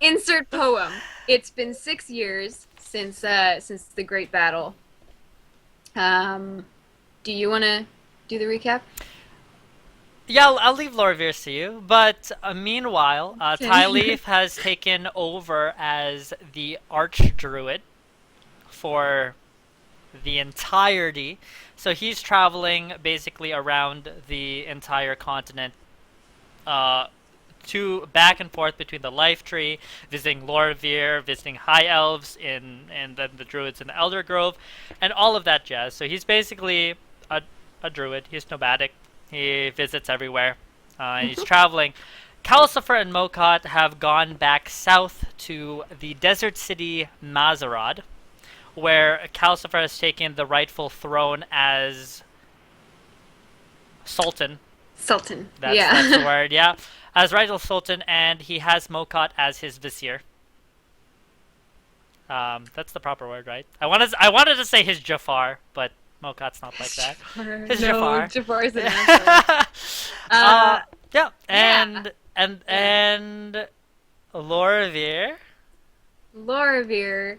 Insert poem. It's been 6 years since the Great Battle. Um, do you want to do the recap? Yeah, I'll leave Lorvir to you. But meanwhile, Okay. Tyleaf has taken over as the Archdruid for the entirety. So he's traveling basically around the entire continent, uh, to back and forth between the Life Tree, visiting Lorvir, visiting High Elves and then the Druids in the Elder Grove, and all of that jazz. So he's basically a, a druid. He's nomadic. He visits everywhere, and he's traveling. Calcifer and Mokot have gone back south to the desert city Mazarod, where Calcifer has taken the rightful throne as Sultan. Sultan. That's the Yeah. word, yeah. As rightful Sultan, and he has Mokot as his vizier. That's the proper word, right? I wanted to say his Jafar, but Mokot's not like that. Jafar. His No, Jafar. Jafar is an asshole. Uh, Yeah, yeah. Yeah. and Loravir. Loravir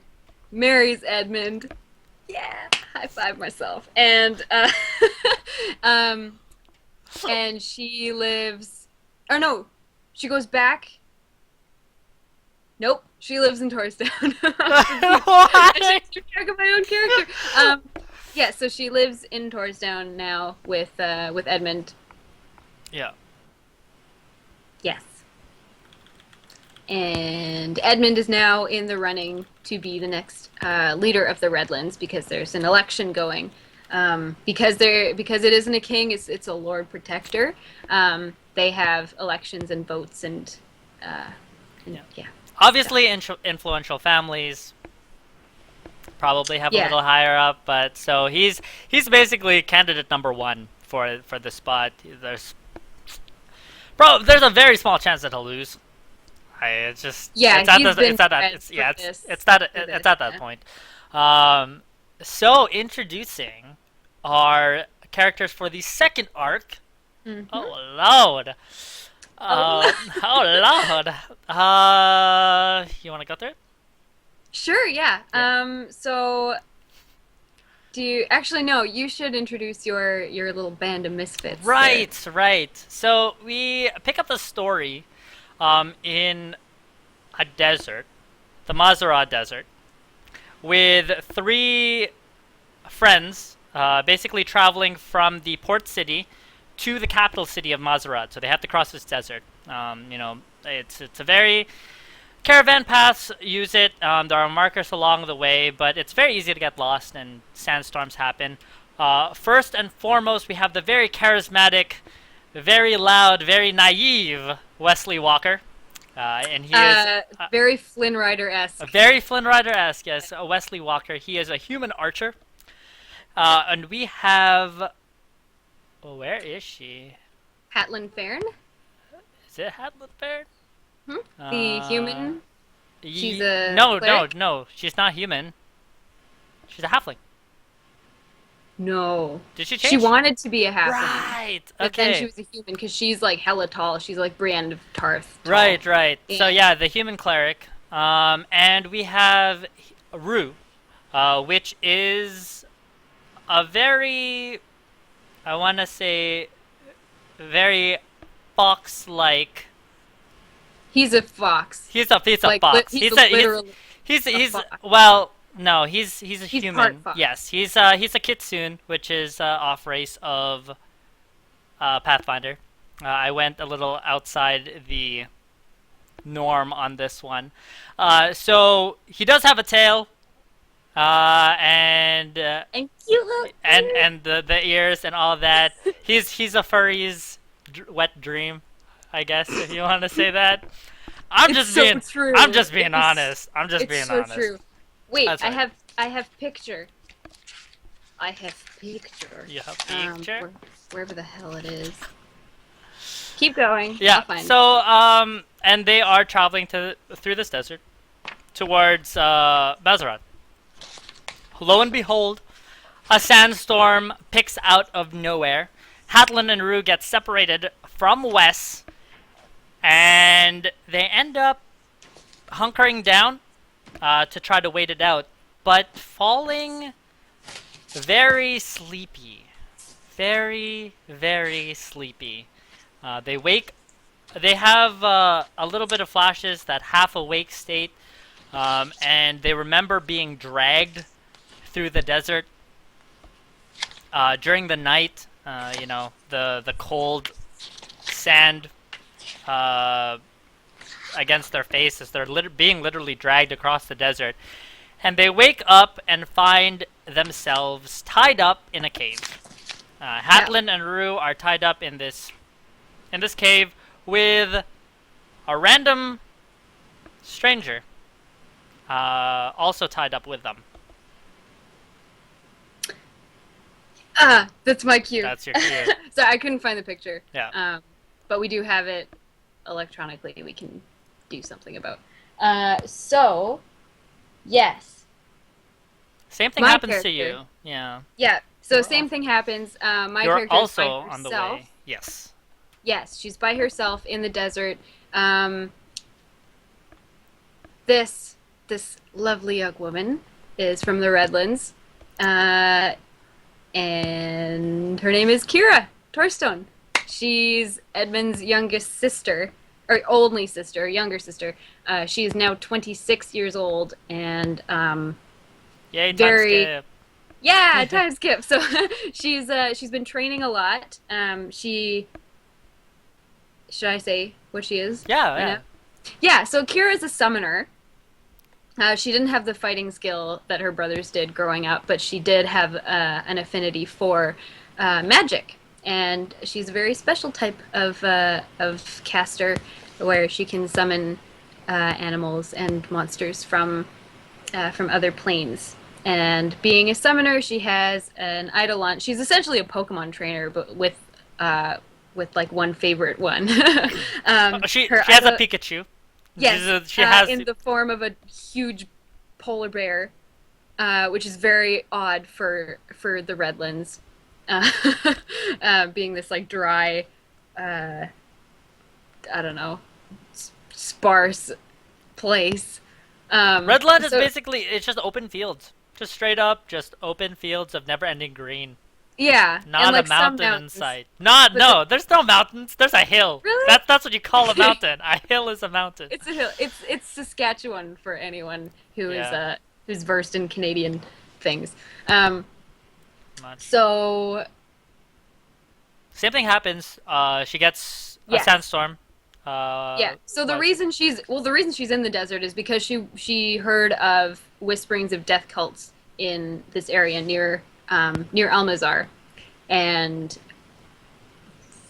marries Edmund. Yeah. High five myself. Um, and she lives. Or no, she goes back. Nope, she lives in Torstown. I Why? should keep track of my own character. Yeah, so she lives in Torstown now with Edmund. Yeah. Yes, and Edmund is now in the running to be the next leader of the Redlands because there's an election going. Because it isn't a king, it's a Lord Protector. They have elections and votes uh, and Yeah. yeah, stuff. Obviously, influential families probably have a Yeah, little higher up, but so he's basically candidate number one for the spot. There's a very small chance that he'll lose. It's just yeah, he's been it's at that bred it's for yeah this for it's this. at that Yeah. point. Um, so introducing our characters for the second arc. Mm-hmm. Oh Lord. Oh, Oh Lord. You want to go through it? sure, yeah. Yeah. So do you actually no? You should introduce your little band of misfits there. Right, right. So we pick up the story in a desert, the Mazara Desert, with three friends, basically traveling from the port city to the capital city of Mazarat. So they have to cross this desert. It's a very caravan paths use it. There are markers along the way, but it's very easy to get lost and sandstorms happen. First and foremost, we have the very charismatic, very loud, very naive Wesley Walker. And he is Very Flynn a Rider-esque. very Flynn Rider-esque, yes, a Wesley Walker. He is a human archer. And we have. Oh, where is she? Hatlin Fairn, Is it Hadlet Fair? hmm? The Uh, human. She's a no, no, cleric. no. She's not human. She's a halfling. No, Did she she change? wanted to be a halfling, Right. but then she Okay. was a human because she's like hella tall. She's like Brienne of Tarth tall. Right, right. So And yeah, the human cleric. And we have Rue, which is a very, I want to say, very fox-like. he's a fox. He's a Like fox. he's He's literally a he's fox. well, no, he's a He's part human. fox. Yes, he's a kitsune, which is off race of Pathfinder. I went a little outside the norm on this one. So he does have a tail, and And cute little ears. and the ears and all that. He's a furry's wet dream, I guess if you want to say that. I'm It's just so being I'm true. just being honest. I'm just It's being so honest. true. Wait, That's right. I have picture. I have picture. You have picture. Wherever the hell it is. Keep going. I'll Yeah. find it. So and they are traveling through this desert towards Bazarat. Lo and behold, a sandstorm picks out of nowhere. Hatlin and Rue get separated from Wes, and they end up hunkering down to try to wait it out, but falling very sleepy. Very, very sleepy. They wake. They have a little bit of flashes, that half awake state, and they remember being dragged through the desert during the night. The cold sand uh, against their faces. They're being literally dragged across the desert, and they wake up and find themselves tied up in a cave. Yeah. Hatlin and Rue are tied up in this cave with a random stranger also tied up with them. That's my cue. That's your cue. So I couldn't find the picture. Yeah. But we do have it electronically. We can do something about. So yes, Same thing my happens to character. you. Yeah. Yeah. So same thing happens. My You're character is also by on the herself. way. Yes. Yes, she's by herself in the desert. Um, this lovely young woman is from the Redlands, uh, and her name is Kira Torstone. She's Edmund's youngest sister, or only sister, younger sister. She is now 26 years old, and Yay, time very skip. yeah, time skip. So she's been training a lot. She should I say what she is Yeah, right yeah. now? Yeah, so Kira is a summoner. She didn't have the fighting skill that her brothers did growing up, but she did have an affinity for magic, and she's a very special type of caster, where she can summon animals and monsters from other planes. And being a summoner, she has an Eidolon. She's essentially a Pokemon trainer, but with like one favorite one. Her She has a Pikachu. Yes, She has in the form of a huge polar bear, which is very odd for the Redlands, uh, being this like dry, uh, I don't know, sparse place. Redland is So basically it's just open fields. Just straight up, just open fields of never-ending green. yeah, and Not a like some mountain in mountains, sight. Not but the, no, there's no mountains. There's a hill. really, That's what you call a mountain. A hill is a mountain. it's a hill. It's Saskatchewan for anyone who is Yeah. who's versed in Canadian things. Um, Much. so Same thing happens. She gets a yes. sandstorm. Yeah. So the Was reason she's in the desert is because she heard of whisperings of death cults in this area near Almazar, and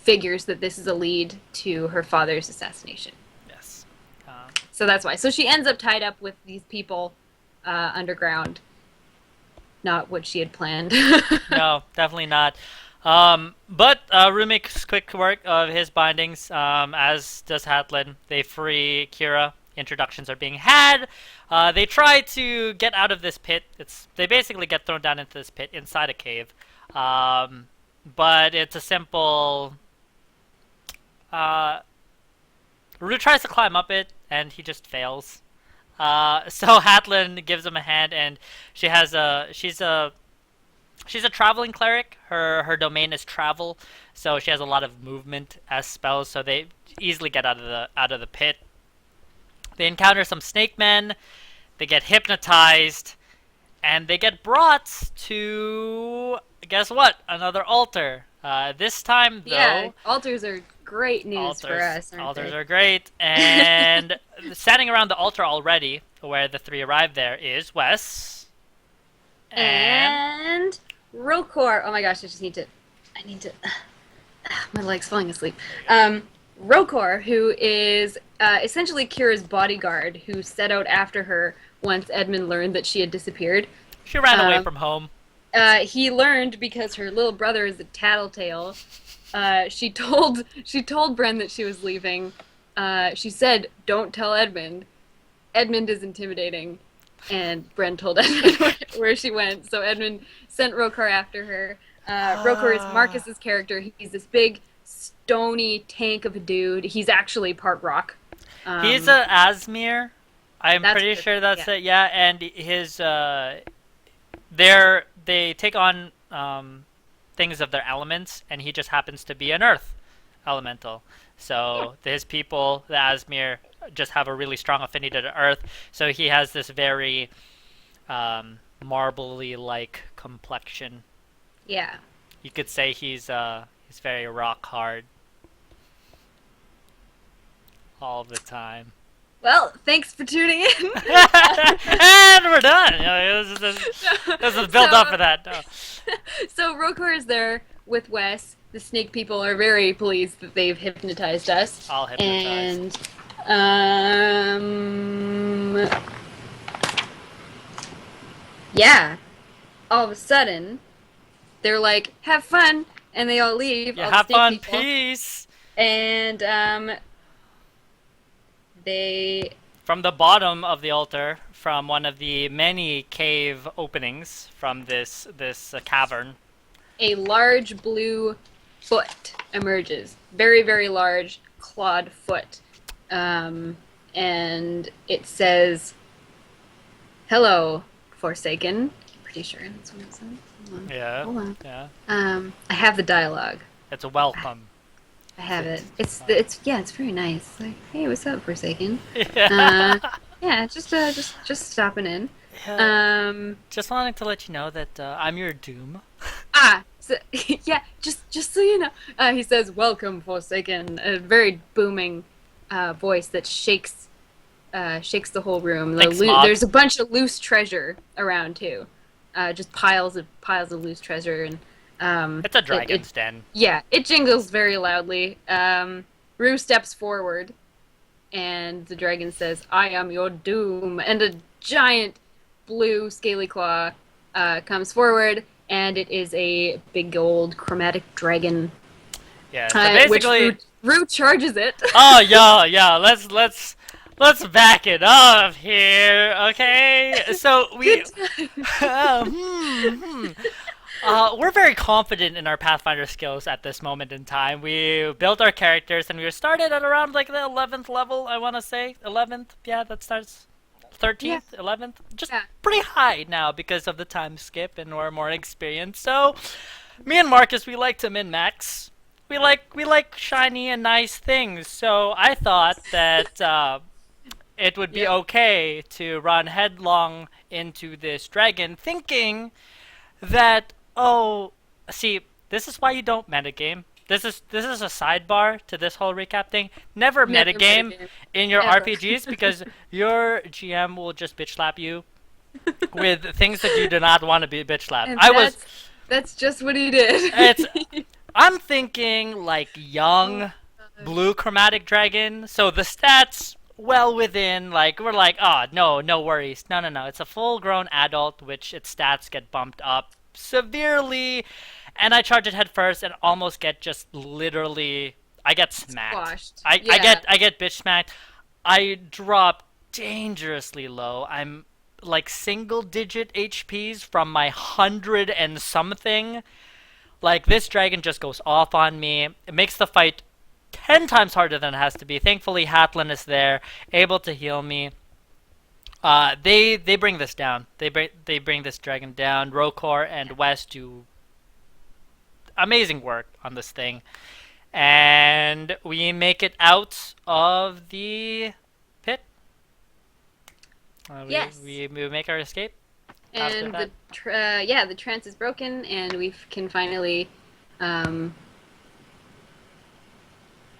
figures that this is a lead to her father's assassination. yes. So that's why. So she ends up tied up with these people underground. Not what she had planned. No, definitely not. But Rue makes quick work of his bindings, as does Hatlin. They free Kira. Introductions are being had. They try to get out of this pit. They basically get thrown down into this pit inside a cave. But it's a simple. Uh, Rue tries to climb up it, and he just fails. So Hatlin gives him a hand, and she's a traveling cleric. Her domain is travel, so she has a lot of movement as spells. So they easily get out of the pit. They encounter some snake men. They get hypnotized, and they get brought to guess what? Another altar. This time Yeah, though, altars are great news for us, aren't altars they? are great, and standing around the altar already, where the three arrive there, is Wes and And Rokor. Oh my gosh, I need to. My leg's falling asleep. Rokor, who is essentially Kira's bodyguard, who set out after her once Edmund learned that she had disappeared. she ran away Um, from home. he learned because her little brother is a tattletale. She told Bren that she was leaving. She said, "Don't tell Edmund. Edmund is intimidating." And Bren told Edmund where she went. So Edmund sent Rokar after her. Rokar is Marcus's character. He's this big, stony tank of a dude. He's actually part rock. He's Um, a Asmir. I'm That's pretty perfect. sure that's Yeah. it. Yeah, and his they take on things of their elements, and he just happens to be an earth elemental. Yeah. So his people, the Asmir, just have a really strong affinity to earth. So he has this very marbly like complexion. Yeah. You could say he's very rock hard all the time. Well, thanks for tuning in. And we're done. You know, this is built up so, for that. No. so Rokor is there with Wes. The snake people are very pleased that they've hypnotized us, All hypnotized. and um, yeah. All of a sudden, they're like, "Have fun," and they all leave. You All the have snake fun. people, Peace. and they From the bottom of the altar, from one of the many cave openings from this cavern. a large blue foot emerges. Very, very large clawed foot. Um, and it says, "Hello, Forsaken." Pretty sure that's what it says. Hold on. Yeah, Hold on. yeah. I have the dialogue. It's a welcome. I have it. It's It's yeah, it's very nice. Like, hey, what's up, Forsaken? yeah. Yeah, just stopping in. Yeah. Um, Just wanting to let you know that I'm your doom. so, yeah, just so you know, he says, "Welcome, Forsaken," a very booming voice that shakes the whole room. Thanks, Mog. There's a bunch of loose treasure around too, just piles of loose treasure, and It's a it, dragon's den. yeah, it jingles very loudly. Rue steps forward, and the dragon says, "I am your doom," and a giant blue scaly claw comes forward, and it is a big old chromatic dragon, Yeah. So which basically, Rue charges it. oh yeah. Let's back it up here, okay? So we Good time. we're very confident in our Pathfinder skills at this moment in time. We built our characters and we started at around like the 11th level, I want to say. 11th? Yeah, that starts Yeah, 13th, 11th. Just yeah. pretty high now because of the time skip and we're more experienced. So, me and Marcus, we like to min-max. We like shiny and nice things. So, I thought that it would be Yep. okay to run headlong into this dragon thinking that oh see this is why you don't metagame. This is a sidebar to this whole recap thing. Never Never metagame metagame. in your Ever. RPGs because your GM will just bitch slap you with things that you do not want to be bitch slapped. And I was that's just what he did. it's I'm thinking like young blue chromatic dragon, so the stats well within like we're like oh no worries no it's a full grown adult which its stats get bumped up severely, and I charge it head first and almost get just literally I get smacked. Squashed. I Yeah. get bitch smacked. I drop dangerously low. I'm like single digit HPs from my 100 and something. Like this dragon just goes off on me. It makes the fight 10 times harder than it has to be. Thankfully, Hatlin is there, able to heal me. They bring this down. They bring this dragon down. Rokor and West do amazing work on this thing, and we make it out of the pit. Yes. We make our escape after And that. the trance is broken, and we can finally, um,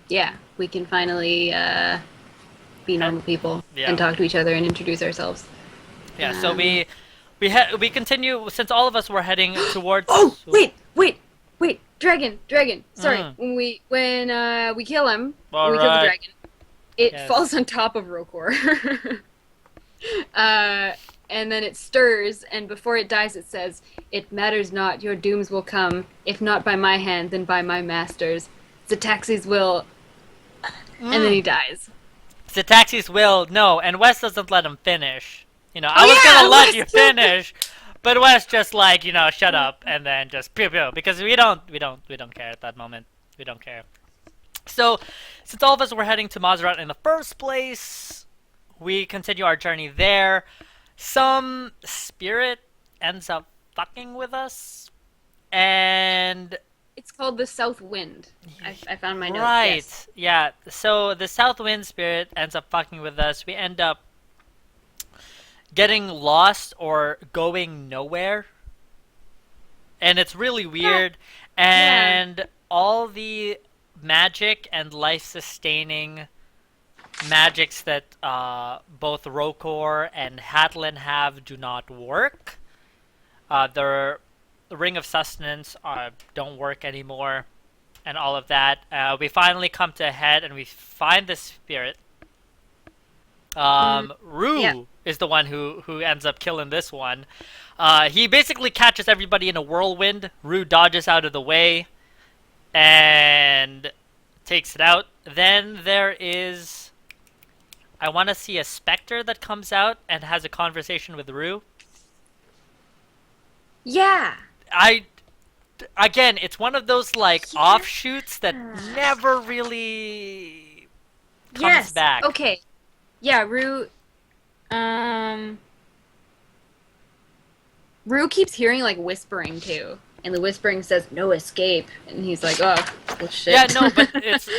yeah, we can finally be normal people Yeah. and talk to each other and introduce ourselves. Yeah. So Um, we continue since all of us were heading towards. Oh, wait, dragon. Sorry, Mm. when we kill him, All when we kill the right. dragon, it Yes. falls on top of Rokor. And then it stirs, and before it dies, it says, "It matters not, your dooms will come, if not by my hand, then by my master's. The taxis will," and then he dies. The taxis will no, and Wes doesn't let him finish. Oh I was yeah, gonna let Wes you killed finish, but Wes just like shut up, and then just pew pew because we don't care at that moment. We don't care. So, since all of us were heading to Maserat in the first place, we continue our journey there. Some spirit ends up fucking with us, and It's called the South Wind. I found my notes. Yes. right, yeah. So the South Wind spirit ends up fucking with us. We end up getting lost or going nowhere, and it's really Yeah. weird. Yeah. And all the magic and life-sustaining magics that both Rokor and Hatlin have do not work. The Ring of Sustenance don't work anymore, and all of that. We finally come to a head, and we find the spirit. Mm, yeah. Rue is the one who ends up killing this one. He basically catches everybody in a whirlwind. Rue dodges out of the way and takes it out. Then there is, I want to see a specter that comes out and has a conversation with Rue. Yeah. I Again, it's one of those like Yeah. offshoots that never really comes Yes. back. Okay. Yeah, um Rue keeps hearing like whispering too. And the whispering says no escape. And he's like, oh, well Yeah, shit. no, but it's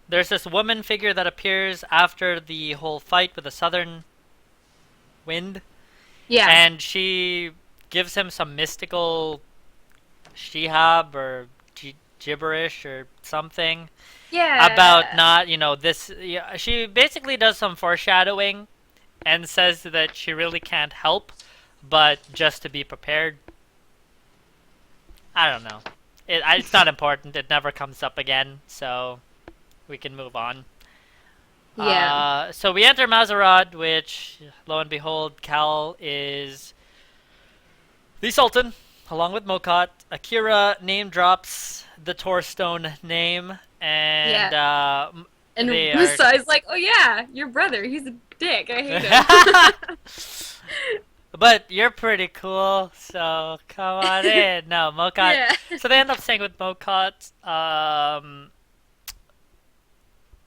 there's this woman figure that appears after the whole fight with the southern wind, Yeah. and she gives him some mystical shihab or gibberish or something about Yeah. not, this. Yeah, she basically does some foreshadowing and says that she really can't help, but just to be prepared. I don't know. It's not important. It never comes up again, so we can move on. Yeah. So we enter Mazarad, which, lo and behold, Cal is the Sultan, along with Mokat. Akira name drops the Torstone name, and Yeah. And they are. Masai's like, oh yeah, your brother, he's a dick. I hate him. But you're pretty cool, so come on in. No, Mokat. Yeah. So they end up staying with Mokat.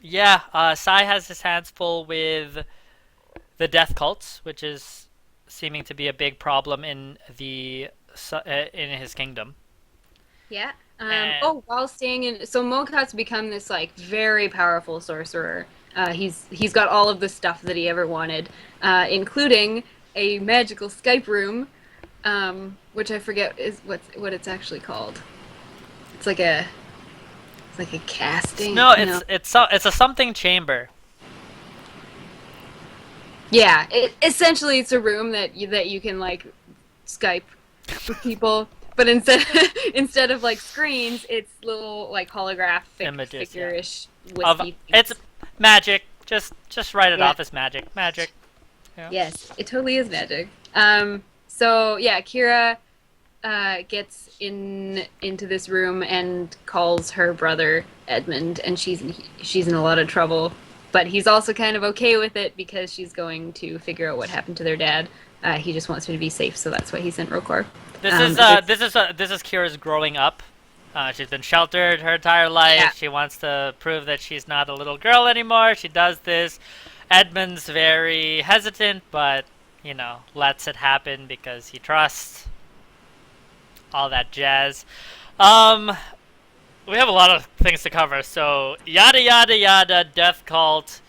Yeah, Sai has his hands full with the death cults, which is seeming to be a big problem in in his kingdom. Yeah. And While staying in, so Mokat's become this like very powerful sorcerer. He's got all of the stuff that he ever wanted, including a magical Skype room, which I forget is what it's actually called. It's like a it's like a casting. no, No. it's a something chamber. Yeah. Essentially it's a room that you can like Skype with people, but instead of like screens, it's little like holographic Images, yeah. figure-ish Of wispy it's things. magic. Just write it Yeah. off as magic. Magic. Yeah. Yes, it totally is magic. So yeah, Kira gets into this room and calls her brother Edmund, and she's in a lot of trouble. But he's also kind of okay with it because she's going to figure out what happened to their dad. He just wants her to be safe, so that's why he sent Rokor. But it's This is Kira's growing up. She's been sheltered her entire yeah, life. She wants to prove that she's not a little girl anymore. She does this. Edmund's very hesitant, but lets it happen because he trusts all that jazz. Um, we have a lot of things to cover. So yada yada yada, death cult.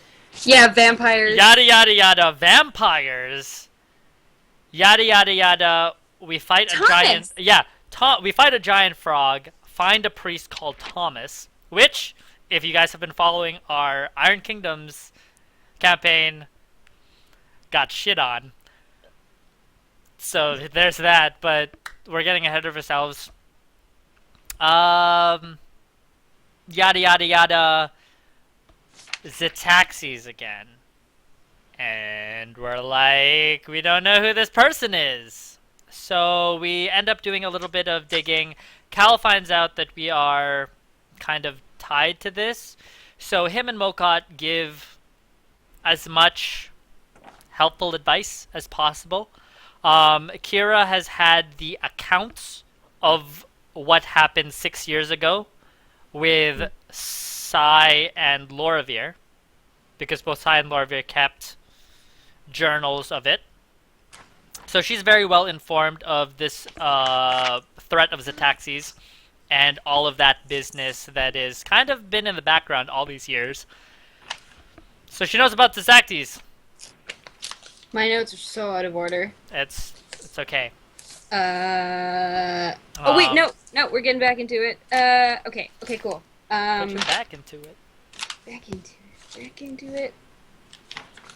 yeah, vampires, Yada yada yada, vampires. Yada yada yada. We fight a giant. Thomas. Yeah, we fight a giant frog. Find a priest called Thomas. Which, if you guys have been following our Iron Kingdoms campaign, got shit on. So there's that. But we're getting ahead of ourselves. Um, Yada yada yada. The taxis again. And we're like, we don't know who this person is. So we end up doing a little bit of digging. Cal finds out that we are kind of tied to this. So him and Mokat give as much helpful advice as possible. Kira has had the accounts of what happened 6 years ago with Sai and Loravir, because both Ty and Lorvir kept journals of it. So she's very well informed of this threat of Zetaxes and all of that business that is kind of been in the background all these years. So she knows about Zetaxes. My notes are so out of order. It's okay. Oh wait, Um, no, we're getting back into it. Okay, cool. put you back into it. Back into it.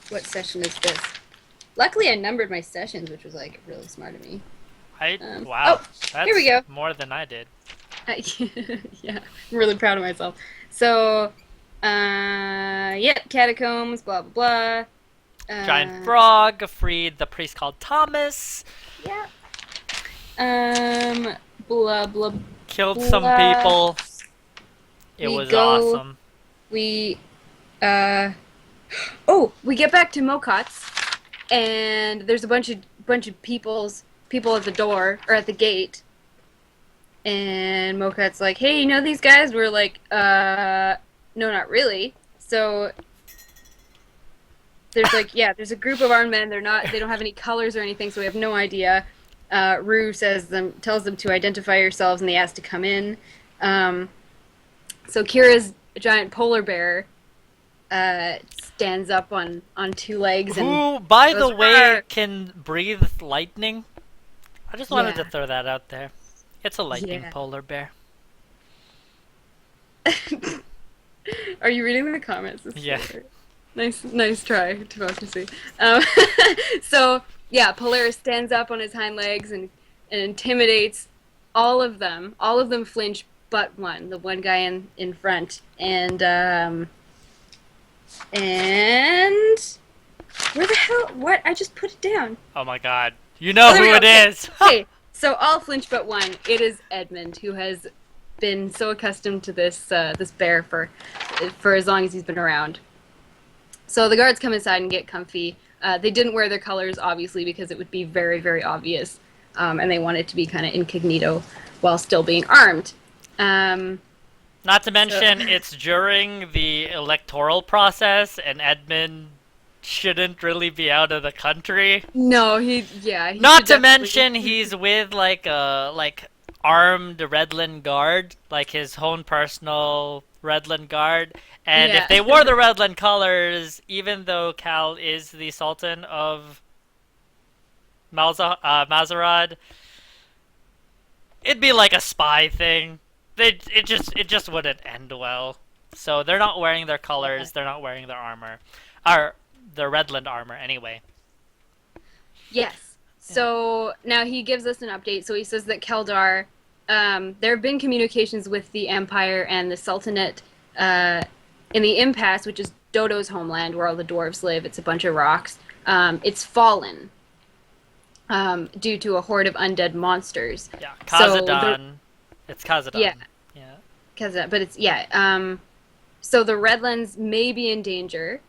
What session is this? Luckily, I numbered my sessions, which was like really smart of me. Wow, Oh, that's here we go. more than I did. Yeah, I'm really proud of myself. So, catacombs, blah blah blah. Giant frog freed the priest called Thomas. Yeah. Blah blah Killed some blah. people. It We was go. awesome. We uh. Oh, we get back to Mokot's, and there's a bunch of people at the door or at the gate, and Mokot's like, "Hey, you know these guys?" We're like, no, not really." So there's like, yeah, there's a group of armed men. They don't have any colors or anything, so we have no idea. Rue tells them to identify yourselves, and they ask to come in. So Kira's giant polar bear stands up on two legs and Who, by goes, the way, "Rawr." can breathe lightning? I just wanted to Yeah, throw that out there. It's a lightning yeah. polar bear. Are you reading the comments? This is Yeah. weird. Nice try, democracy. So yeah, Polaris stands up on his hind legs and intimidates all of them. All of them flinch, but one, the one guy in front, and where the hell? What? I just put it down. Oh my god. You know Oh, there we who go. it Okay. is! Okay. So all flinch but one. It is Edmund, who has been so accustomed to this bear for as long as he's been around. So the guards come inside and get comfy. They didn't wear their colors, obviously, because it would be very, very obvious, and they wanted to be kind of incognito while still being armed. Not to So mention, it's during the electoral process, and Edmund shouldn't really be out of the country. no, he Not should to definitely. mention, he's with like a armed Redland guard, like his own personal Redland guard. And if Yeah. they wore the Redland colors, even though Cal is the Sultan of Mazarad, it'd be like a spy thing. It just wouldn't end well. So they're not wearing their Yeah. colors. They're not wearing their armor, or their Redland armor anyway. Yes. Yeah. So now he gives us an update. So he says that Keldar, there have been communications with the Empire and the Sultanate in the Impasse, which is Dodo's homeland, where all the dwarves live. It's a bunch of rocks. It's fallen due to a horde of undead monsters. Yeah, So Khazad-dûm. It's Khazad-dûm. yeah, Yeah. but it's yeah. So the Redlands may be in danger.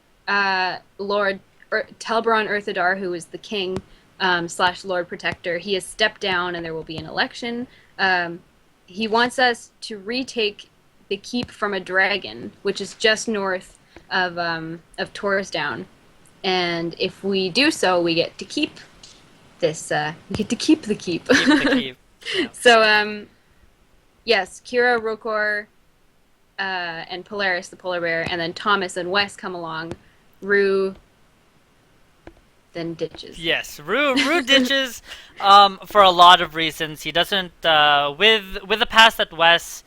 Lord Telbron Earthadar, who is the king / Lord Protector, he has stepped down, and there will be an election. He wants us to retake the keep from a dragon, which is just north of Torsdown. And if we do so, we get to keep this. We get to keep the keep. Keep the keep. Yeah. So yes, Kira, Rokor, and Polaris, the polar bear, and then Thomas and Wes come along. Rue then ditches. Yes, Rue ditches for a lot of reasons. He doesn't with the past that Wes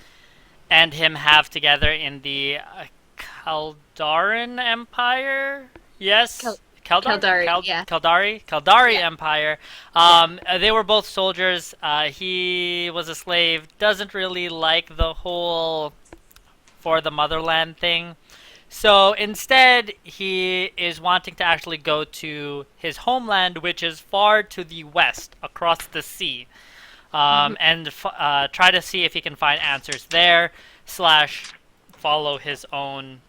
and him have together in the Kaldaran Empire. Yes, Kaldari, yeah. Kaldari Yeah. Empire. Yeah. They were both soldiers. He was a slave. Doesn't really like the whole for the motherland thing. So instead, he is wanting to actually go to his homeland, which is far to the west, across the sea, and try to see if he can find answers there, / follow his own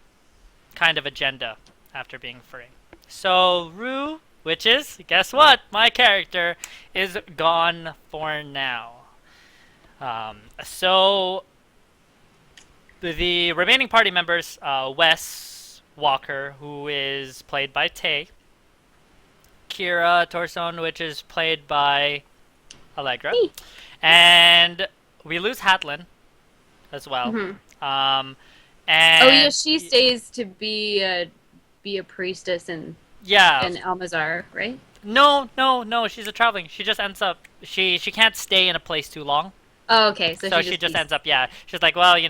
kind of agenda after being free. So Rue, which is, guess what? My character is gone for now. So the remaining party members, Wes, Walker, who is played by Tay. Kira Torson, which is played by Allegra. Me. And we lose Hatlin as well. Hmm. Um, Oh yeah, and she stays to be a priestess yeah, in Almazar, right? no, no, no. She's a traveling. She just ends up. She can't stay in a place too long. Oh, okay, so So she she just just leaves. ends up. Yeah, she's like, well, you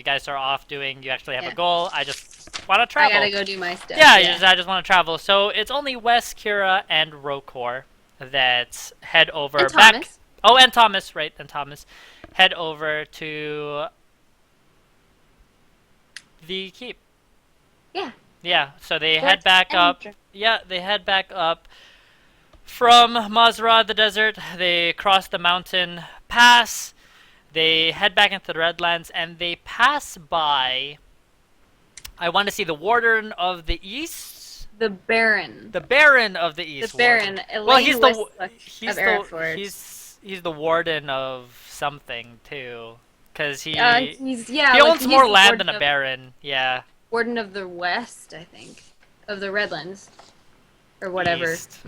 guys are off doing. You actually have a Yeah, goal. I just want to I gotta travel. go do my stuff. Yeah, Yeah, I just want to travel. So it's only Wes, Kira, and Rokor that head and over back. Thomas. Oh, and Thomas, right? And Thomas head over to the keep. Yeah, Yeah, so they head let's back up. enter. Yeah, they head back up from Mazra, the desert. They cross the mountain pass. They head back into the Redlands, and they pass by. I want to see the Warden of the East. The Baron. The Baron of the The East Warden. Baron, Well, Elaine Westlook of Hereford. he's the Warden of something too, because He's yeah, he like owns he's more the land than a Baron. Yeah, Warden of the West, I think, of the Redlands or whatever. East.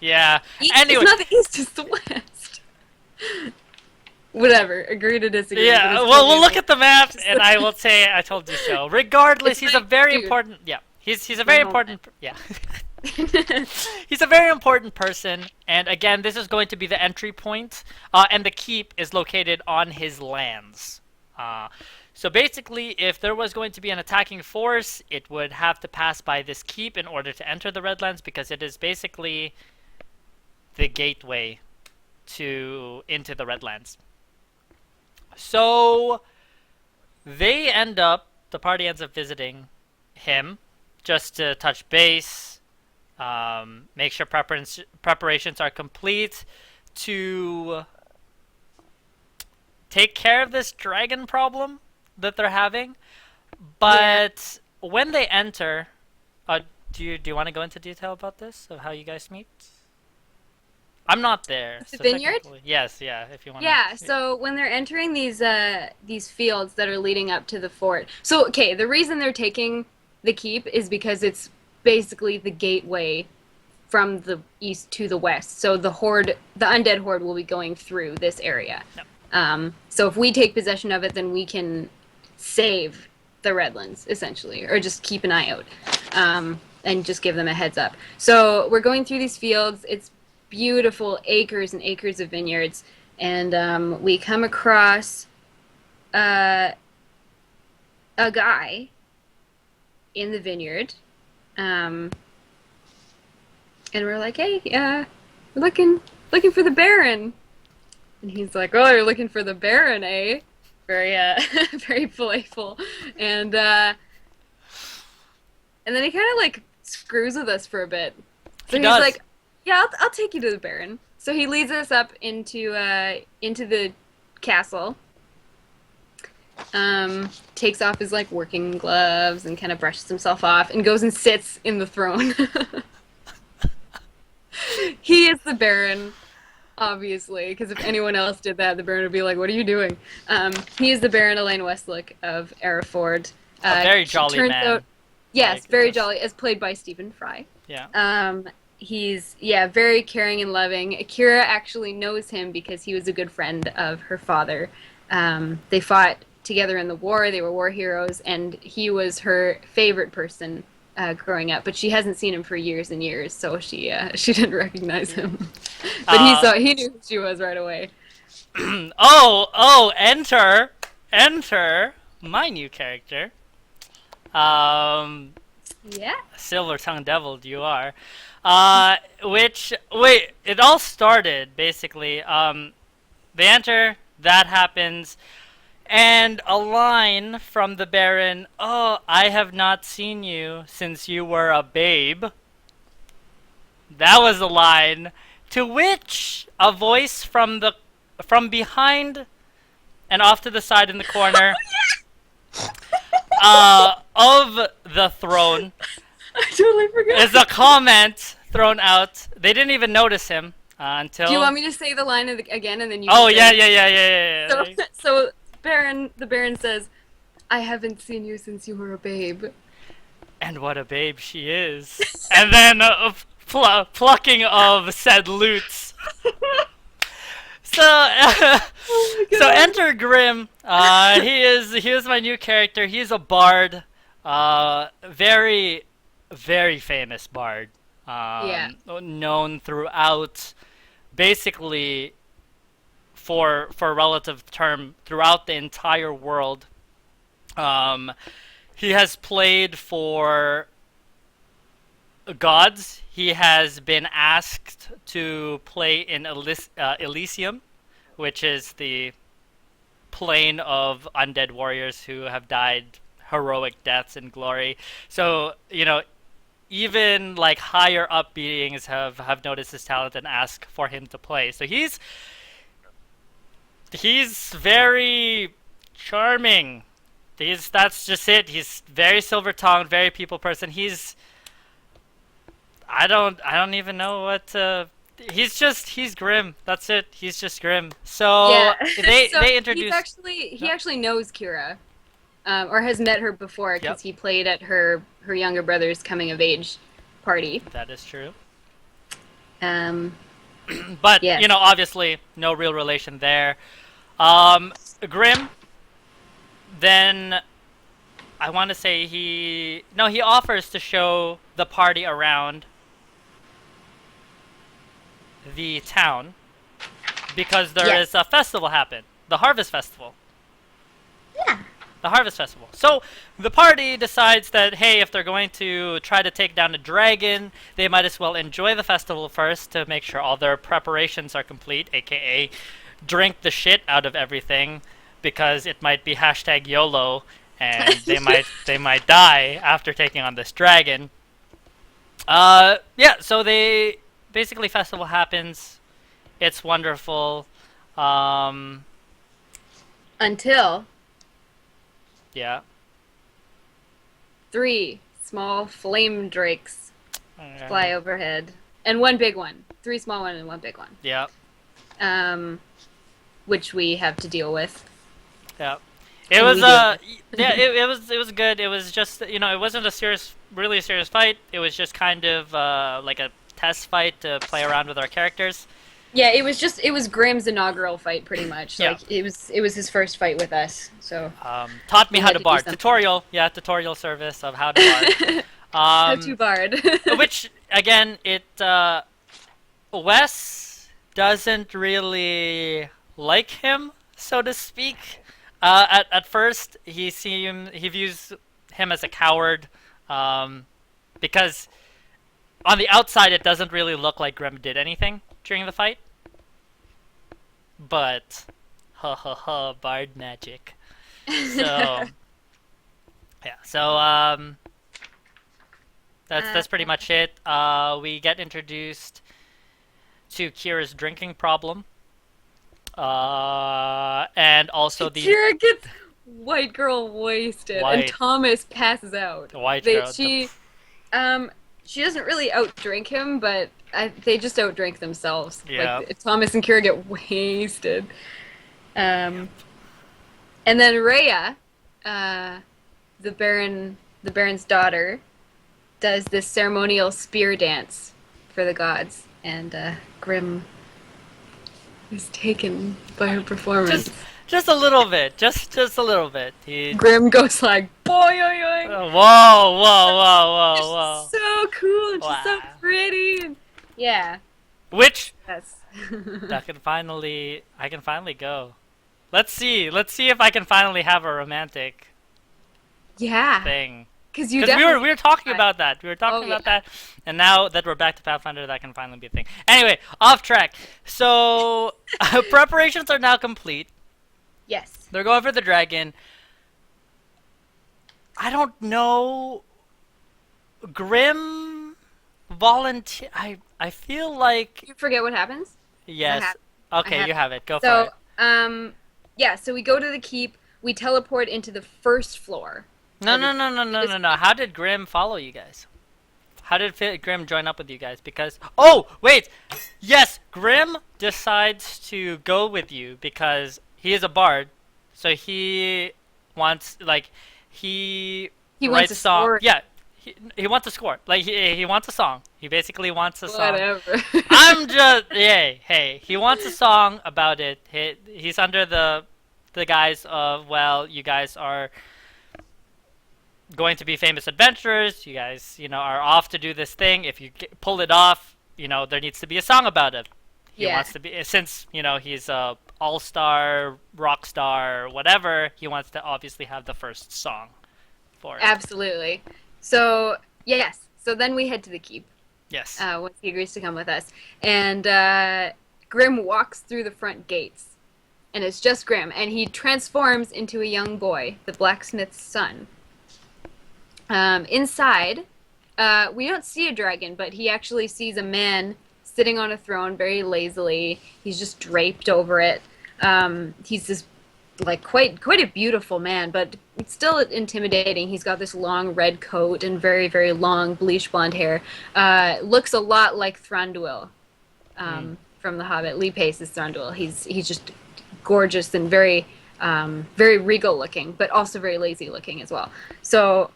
Yeah. East, it's Anyway, not the East, it's the West. Whatever. Agree to disagree. But yeah. it's Well, we'll totally look like, at the map, just and I will say I told you so. Regardless, it's he's my a very dude. important. Yeah, he's a My very homeland. important. Yeah. He's a very important person, and again, this is going to be the entry point, and the keep is located on his lands. Uh, so basically, if there was going to be an attacking force, it would have to pass by this keep in order to enter the Redlands, because it is basically the gateway to into the Redlands. So the party ends up visiting him just to touch base, make sure preparations are complete to take care of this dragon problem that they're having. Yeah. But when they enter, do you want to go into detail about this of how you guys meet? I'm not there, The so vineyard? technically, yes, yeah. If you want Yeah, to, so when they're entering these fields that are leading up to the fort. So okay, the reason they're taking the keep is because it's basically the gateway from the east to the west. So the undead horde will be going through this area. no. So if we take possession of it, then we can save the Redlands, essentially, or just keep an eye out, and just give them a heads up. So we're going through these fields. It's beautiful, acres and acres of vineyards, and we come across uh, a guy in the vineyard, um, and we're like, "Hey, we're looking for the Baron." And he's like, "Oh, you're looking for the Baron, eh?" Very, very playful, and then he kind of like screws with us for a bit. So He he's does. like, "Yeah, I'll take you to the Baron." So he leads us up into the castle. Takes off his like working gloves and kind of brushes himself off and goes and sits in the throne. He is the Baron, obviously, because if anyone else did that, the Baron would be like, "What are you doing?" He is the Baron Elaine Westlook of Hereford. A very She jolly turns man. out, yes, Like, very just jolly, as played by Stephen Fry. yeah. He's yeah, very caring and loving. Akira actually knows him because he was a good friend of her father. They fought together in the war. They were war heroes, and he was her favorite person growing up. But she hasn't seen him for years and years, so she didn't recognize him. But Uh, he knew who she was right away. oh, enter my new character. Um, Yeah. Silver Tongue Devil, you are. Which wait, it all started basically. They enter. That happens. And a line from the Baron, "Oh, I have not seen you since you were a babe." That was a line. To which a voice from behind and off to the side in the corner of the throne I totally forgot. is a comment thrown out. They didn't even notice him until. Do you want me to say the line again and then you Oh can yeah, say yeah, yeah, yeah, yeah, So, yeah. so the Baron says, "I haven't seen you since you were a babe." And what a babe she is. And then plucking of said loots. So, Oh my so god. enter Grim. He is my new character. He's a bard. Very, very famous bard. Yeah. Known throughout, basically for a relative term, throughout the entire world. Um, he has played for gods. He has been asked to play in Elysium, which is the plane of undead warriors who have died heroic deaths in glory. So, even like higher up beings have noticed his talent and asked for him to play. So he's very charming. That's just it. He's very silver tongued, very people person. I don't even know what he's grim. That's it. He's just grim. So Yeah. they So they he's introduced. actually he No. actually knows Kira, or has met her before Yep, because he played at her younger brother's coming of age party. that is true. Um, But yes. obviously, no real relation there. Um, Grim. Then I want to say he offers to show the party around the town because there is Yes. a festival happen, the Harvest Festival. Yeah. The Harvest Festival. So the party decides that, hey, if they're going to try to take down a dragon, they might as well enjoy the festival first to make sure all their preparations are complete, aka drink the shit out of everything, because it might be hashtag YOLO, and they might die after taking on this dragon. Yeah. So they basically festival happens. It's wonderful. Um, Until yeah. three small flame drakes fly overhead, and one big one. Three small ones and one big one. Yeah. Um, which we have to deal with. Yeah. It And was we deal with. yeah, it was good. It was just, it wasn't really a serious fight. It was just kind of like a test fight to play around with our characters. Yeah, it was Graham's inaugural fight, pretty much. Yeah. Like it was his first fight with us, so Taught me we how had to to do bard. something. Tutorial service of how to bard. How to bard. Which again, Wes doesn't really like him, so to speak. At first, he views him as a coward, um, because on the outside it doesn't really look like Grim did anything during the fight. But ha ha ha, bard magic. So yeah, so that's pretty much it. We get introduced to Kira's drinking problem. And also the Kira gets white girl wasted, and white Thomas passes out. white They girl. she doesn't really outdrink him, but they just outdrink themselves. Yeah. Like Thomas and Kira get wasted. Um, and then Rhea, the Baron's daughter, does this ceremonial spear dance for the gods, and Grim is taken by her performance. Just a little bit. Just a little bit. He. Grim goes like, boy, oy, oy. Whoa, whoa, whoa, She's whoa, whoa! so cool, and she's so Wow. pretty. And yeah, Which that's I can finally go. Let's see. Let's see if I can finally have a romantic yeah, thing. because you Because definitely. we were talking about that. We were talking Oh, about yeah. that, and now that we're back to Pathfinder, that can finally be a thing. Anyway, off track. So preparations are now complete. Yes. They're going for the dragon. I don't know. Grim volunteer. I feel like You forget what happens? yes. have- Okay, have- you have it. Go for So, it. yeah, so we go to the keep, we teleport into the first floor. No, of no, the- no, no, no, no, no. How did Grim follow you guys? How did Grim join up with you guys? Because wait, yes, Grim decides to go with you because he is a bard, so he wants he He wants writes a song. story. Yeah, he wants to score. Like he wants a song. He basically wants a song. Whatever. I'm just hey. He wants a song about it. He's under the guise of, well, you guys are going to be famous adventurers. You guys, are off to do this thing. If you pull it off, there needs to be a song about it. He Yeah, wants to be, since he's a all-star, rock star, whatever. He wants to obviously have the first song for it. absolutely. So, yes. So then we head to the keep Yes. once he agrees to come with us. And Grim walks through the front gates. And it's just Grim. And he transforms into a young boy, the blacksmith's son. Inside, we don't see a dragon, but he actually sees a man sitting on a throne very lazily. He's just draped over it. He's this like quite a beautiful man, but it's still intimidating. He's got this long red coat and very very long bleach blonde hair. Looks a lot like Thranduil from The Hobbit. Lee Pace's Thranduil. He's just gorgeous and very very regal looking, but also very lazy looking as well. So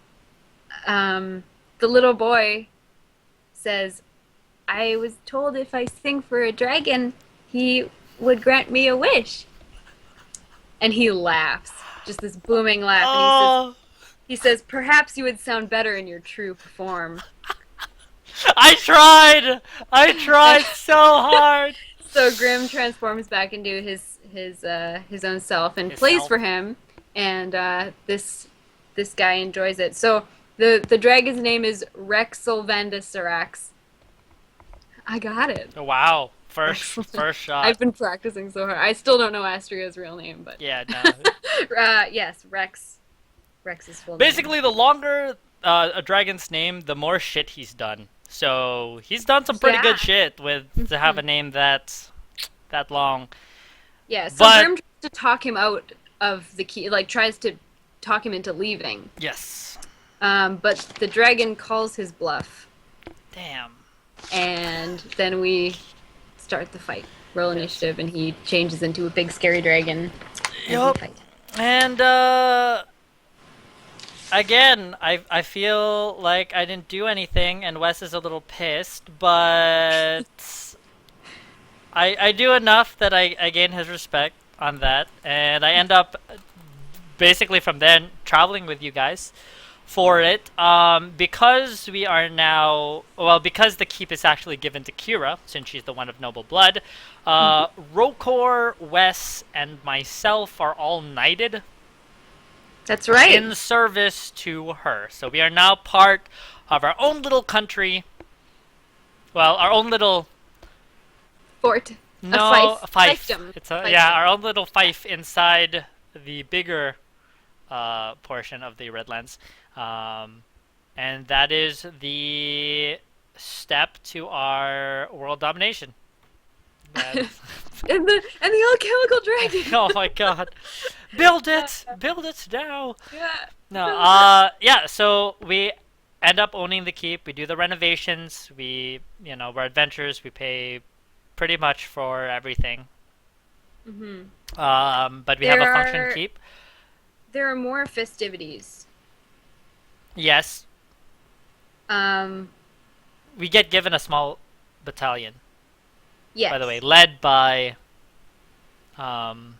the little boy says, "I was told if I sing for a dragon, he would grant me a wish." And he laughs, just this booming laugh. And Oh, he says, "Perhaps you would sound better in your true form." I tried. I tried so hard. So Grim transforms back into his own self and His plays self. for him, and this guy enjoys it. So the dragon's name is Rexylvandasarax. I got it. Wow. First shot. I've been practicing so hard. I still don't know Astria's real name, but Yeah, no. yes, Rex. Rex's full name. Basically, the longer a dragon's name, the more shit he's done. So he's done some pretty Yeah. good shit with to have a name that long. Yeah, so But Grim tries to talk him out of the key, like tries to talk him into leaving. yes, But the dragon calls his bluff, damn. and then we start the fight. Roll initiative, and he changes into a big scary dragon. And we Yup. fight. And again, I feel like I didn't do anything, and Wes is a little pissed, but I do enough that I gain his respect on that, and I end up basically from then traveling with you guys for it. Because we are now, well, because the keep is actually given to Kira, since she's the one of noble blood, Rokor, Wes, and myself are all knighted That's right. in service to her. So we are now part of our own little country. Well, our own little Fort. no A fief. fiefdom. It's a Fiefdom. yeah, our own little fief inside the bigger portion of the Redlands, and that is the step to our world domination. That's- And the alchemical dragon. oh my god, build it now. Yeah. No, yeah, so we end up owning the keep. We do the renovations. We're adventurers. We pay pretty much for everything. hmm But we have a There function are- keep. There are more festivities. Yes, Um. we get given a small battalion, Yes. by the way, led by, um,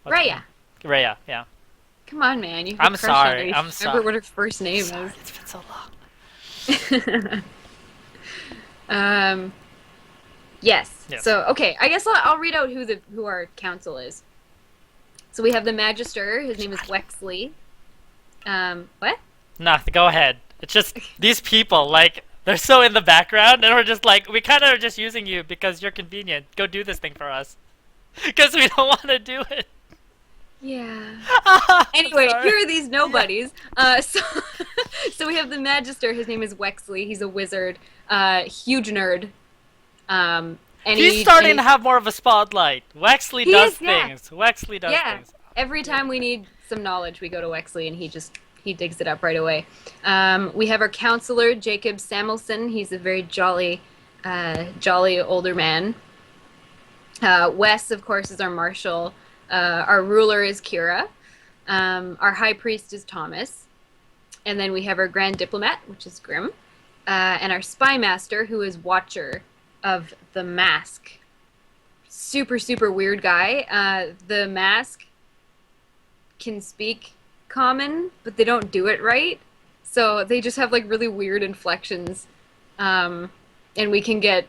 what's her Raya. name? Raya, yeah. Come on, man. You I'm crush on her. sorry, You I'm remember sorry. what her first name Sorry, it's been so long. is. Yes. Yes. So okay, I guess I'll read out who our council is. So we have the Magister. His name is Wexley. What? Nah, go ahead. It's just these people, like, they're so in the background, and we're just like, we kind of are just using you because you're convenient. Go do this thing for us. Because we don't want to do it. Yeah. Anyway, Sorry. here are these nobodies. So we have the Magister. His name is Wexley. He's a wizard. Huge nerd. And He's starting to have more of a spotlight. Wexley He does is, yeah. things. Wexley does Yeah. things. Every time we need some knowledge, we go to Wexley, and he digs it up right away. We have our counselor, Jacob Samuelson. He's a very jolly older man. Wes, of course, is our marshal. Our ruler is Kira. Our high priest is Thomas. And then we have our Grand Diplomat, which is Grim, and our Spy Master, who is Watcher of the Mask. Super, super weird guy. The Mask can speak common, but they don't do it right. So they just have like really weird inflections. And we can get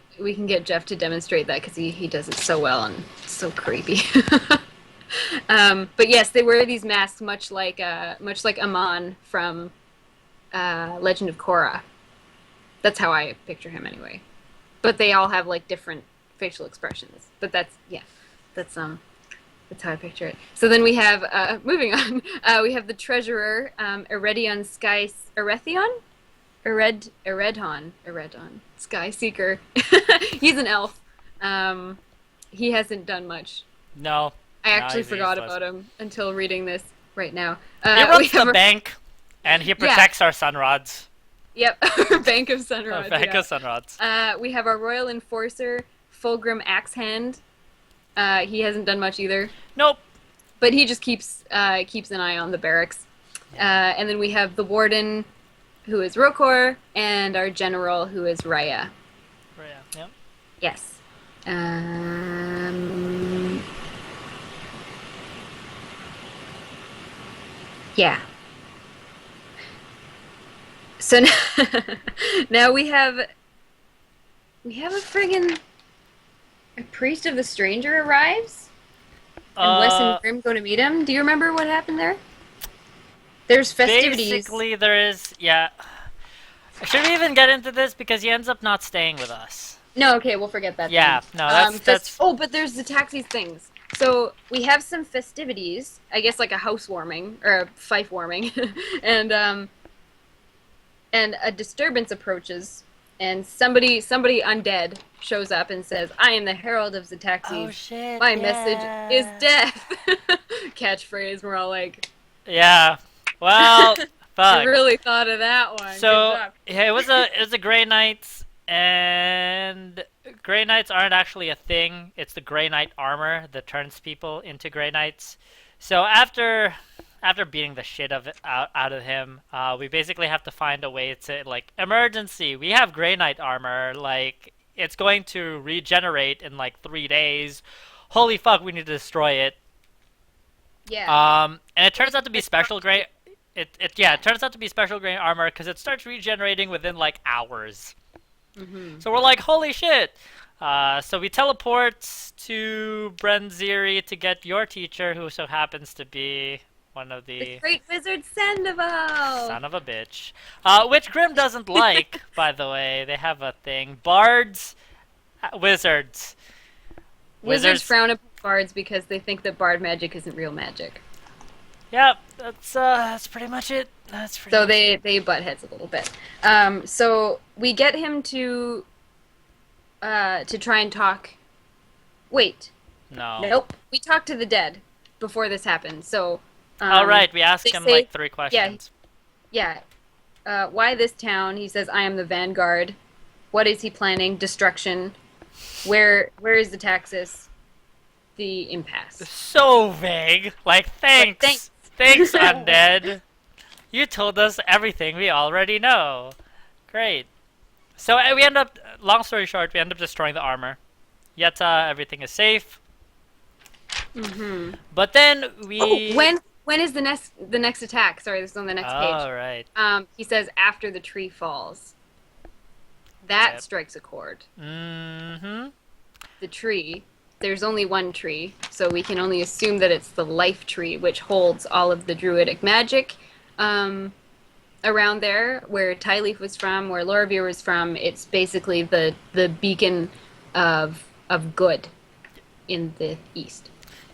Jeff to demonstrate that because he does it so well and so creepy. But yes, they wear these masks much like Amon from Legend of Korra. That's how I picture him anyway. But they all have like different facial expressions. But that's how I picture it. So then we have moving on. We have the treasurer, Eredion Sky Erethion? Eredon Sky Seeker. He's an elf. He hasn't done much. No. I No, actually he's forgot useless. about him until reading this right now. He We runs have the bank, and he protects our sunrods. Yep, our Bank of Our Sunrods. bank Yeah. of sunrods. We have our Royal Enforcer, Fulgrim Axehand. He hasn't done much either, Nope. but he just keeps an eye on the barracks. And then we have the Warden, who is Rokor, and our General, who is Raya. Yeah. Yes. Um, yeah. So now we have a friggin' a priest of the stranger arrives, and Wes and Uh, Grim go to meet him. Do you remember what happened there? There's festivities. Basically, there is. Yeah. Should we even get into this because he ends up not staying with us? No, okay, we'll forget that. Yeah. Then. No, that's. Oh, but there's the taxis things. So we have some festivities. I guess like a housewarming or a fife warming, and a disturbance approaches, and somebody undead shows up and says, "I am the herald of the taxis. Oh shit. My yeah. message is death." Catchphrase. We're all like, Yeah. Well, I fuck. really thought of that one. Good So job. yeah, it was a Grey Knights, and Grey Knights aren't actually a thing. It's the Grey Knight armor that turns people into Grey Knights. So after beating the shit out of him, we basically have to find a way to like emergency. We have Grey Knight armor. Like it's going to regenerate in like 3 days. Holy fuck, we need to destroy it. Yeah. And it turns out to be special Grey. It turns out to be special Grey armor because it starts regenerating within like hours. Mm-hmm. So we're like, holy shit! So we teleport to Brenziri to get your teacher, who so happens to be one of The the Great Wizard Sandoval. son of a bitch. Which Grim doesn't like, by the way. They have a thing. Bards, wizards. Wizards frown upon bards because they think that bard magic isn't real magic. Yep, that's pretty much it. That's pretty So much they butt heads a little bit. So we get him to try and talk. Wait, No. nope. We talked to the dead before this happened. So All right, we asked they him say- like 3 questions. yeah. Why this town? He says, "I am the vanguard." What is he planning? Destruction. Where is the Taxis? The impasse. So vague. Like, thanks. thanks. Thanks, undead. You told us everything we already know. Great. So we end up, long story short, we end up destroying the armor. Yet everything is safe. Mm-hmm. But then we. Oh, when is the next attack? Sorry, this is on the next page. All right. He says after the tree falls. That Yep. strikes a chord. Mm-hmm. The tree. There's only one tree, so we can only assume that it's the life tree, which holds all of the druidic magic around there, where Tyleaf was from, where Lorvir was from. It's basically the beacon of good in the east.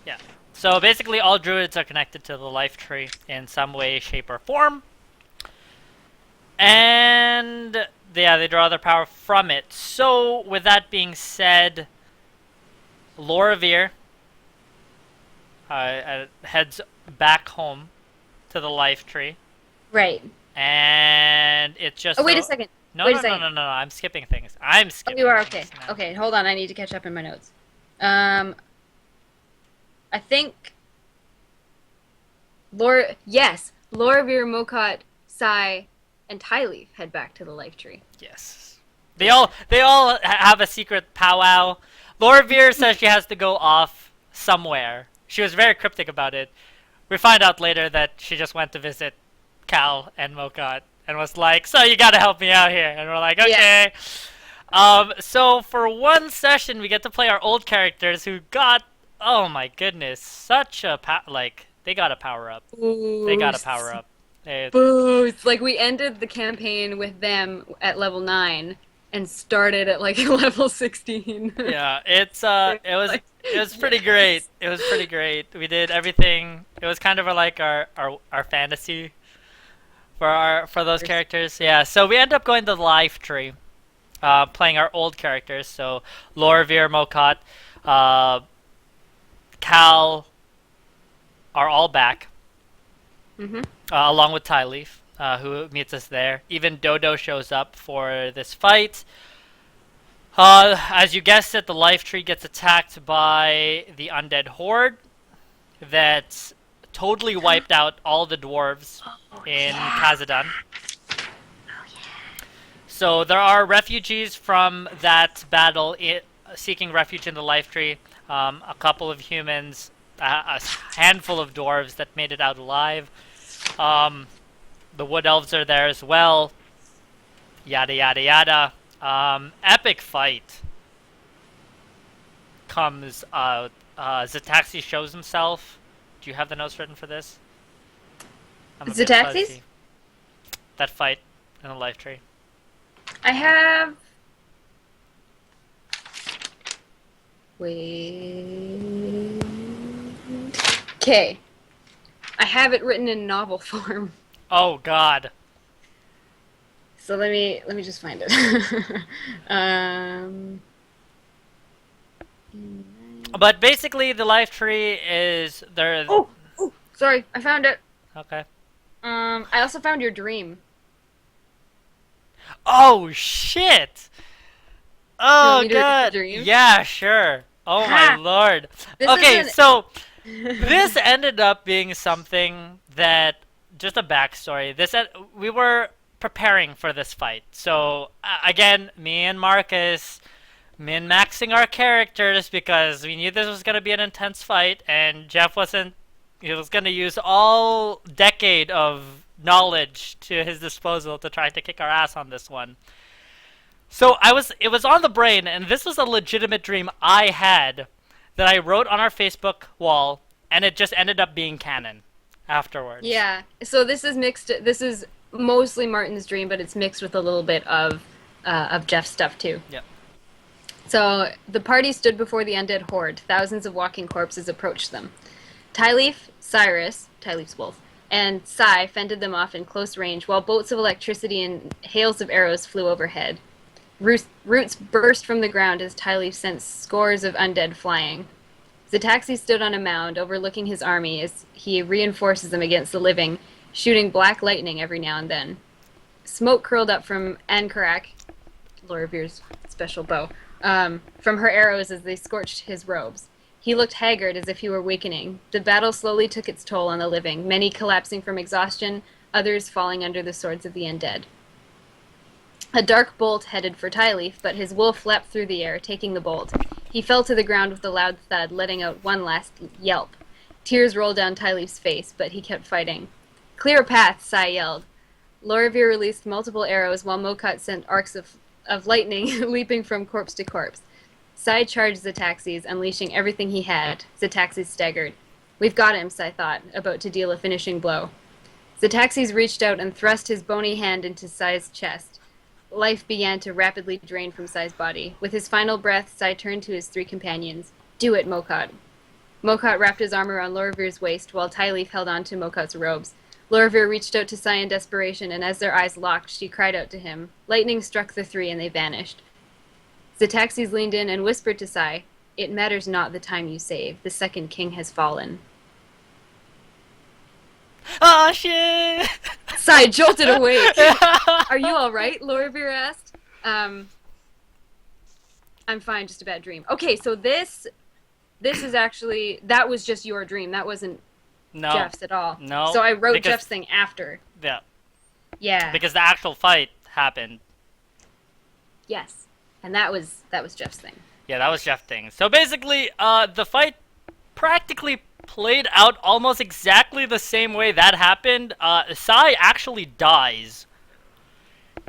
Yeah. So basically, all druids are connected to the life tree in some way, shape, or form. And yeah, they draw their power from it. So with that being said, Lorvir heads back home to the life tree, Right. and it's just. Oh, wait a second. No, Wait a no, no, second. no, no, no. I'm skipping things. I'm Oh, skipping. you are okay. things now. Okay, hold on. I need to catch up in my notes. I think Lorvir Mokot Sai, and Tyleaf head back to the life tree. Yes. They all have a secret powwow. Lorvir says she has to go off somewhere. She was very cryptic about it. We find out later that she just went to visit Cal and Mokat and was like, "So you gotta help me out here." And we're like, Yeah. "Okay." So for one session, we get to play our old characters who got, oh my goodness, such a like they got a power up. They got a power Boost. up. They, Boost. Like we ended the campaign with them at level 9 and started at like level 16. yeah, Like, it was pretty great. yes. It was pretty great. We did everything. It was kind of like our fantasy for those characters. Yeah. So we end up going to the life tree, playing our old characters. So Lorvir, Mokat, uh, Cal are all back, Hmm. along with Tyleaf, who meets us there. Even Dodo shows up for this fight. As you guessed it, the life tree gets attacked by the undead horde that totally wiped out all the dwarves Oh, in yeah. Kazadun. Oh, yeah. So there are refugees from that battle seeking refuge in the life tree. A couple of humans, a handful of dwarves that made it out alive. Um, the wood elves are there as well. Yada yada yada. Epic fight comes out. Zataxi shows himself. Do you have the notes written for this? I'm a Is it bit taxis? fuzzy. That fight in the life tree. I have. Wait. Okay. I have it written in novel form. Oh God. So let me just find it. um. But basically, the life tree is there. Oh, oh, sorry, I found it. Okay. I also found your dream. Oh shit. You want Oh me to read the God. dream? Yeah, sure. Oh my Ha! lord. This Okay, isn't. so this ended up being something that just a backstory. We were preparing for this fight. So again, me and Marcus min-maxing our characters because we knew this was going to be an intense fight, and Jeff wasn't. He was going to use all decade of knowledge to his disposal to try to kick our ass on this one. So it was on the brain, and this was a legitimate dream I had that I wrote on our Facebook wall, and it just ended up being canon afterwards. Yeah. So this is mixed. This is mostly Martin's dream, but it's mixed with a little bit of Jeff's stuff too. Yep. So the party stood before the undead horde. Thousands of walking corpses approached them. Tyleaf, Cyrus, Tyleaf's wolf, and Sai fended them off in close range, while bolts of electricity and hails of arrows flew overhead. Roots burst from the ground as Tyleaf sent scores of undead flying. Zataxi stood on a mound overlooking his army as he reinforces them against the living, shooting black lightning every now and then. Smoke curled up from Ankarak, Lorovir's special bow, from her arrows as they scorched his robes. He looked haggard as if he were weakening. The battle slowly took its toll on the living, many collapsing from exhaustion, others falling under the swords of the undead. A dark bolt headed for Tyleaf, but his wolf leapt through the air, taking the bolt. He fell to the ground with a loud thud, letting out one last yelp. Tears rolled down Tyleaf's face, but he kept fighting. Clear a path, Sai yelled. Lorivir released multiple arrows while Mokat sent arcs of lightning leaping from corpse to corpse. Sai charged Zataxis, unleashing everything he had. Zataxis staggered. We've got him, Sai thought, about to deal a finishing blow. Zataxis reached out and thrust his bony hand into Sai's chest. Life began to rapidly drain from Sai's body. With his final breath, Sai turned to his three companions. Do it, Mokat. Mokat wrapped his arm around Lorovir's waist, while Tyleaf held on to Mokat's robes. Lorivir reached out to Sai in desperation, and as their eyes locked, she cried out to him. Lightning struck the three, and they vanished. Zataxis leaned in and whispered to Sai, It matters not the time you save. The second king has fallen. Oh shit! Sai jolted awake. Are you all right? Lorivir asked. I'm fine, just a bad dream. Okay, so this is actually, that was just your dream. That wasn't No, Jeff's at all. no. So I wrote because- Jeff's thing after. Yeah. Yeah. because the actual fight happened. Yes. And that was Jeff's thing. Yeah, that was Jeff Thing. So basically, the fight practically played out almost exactly the same way that happened. Sai actually dies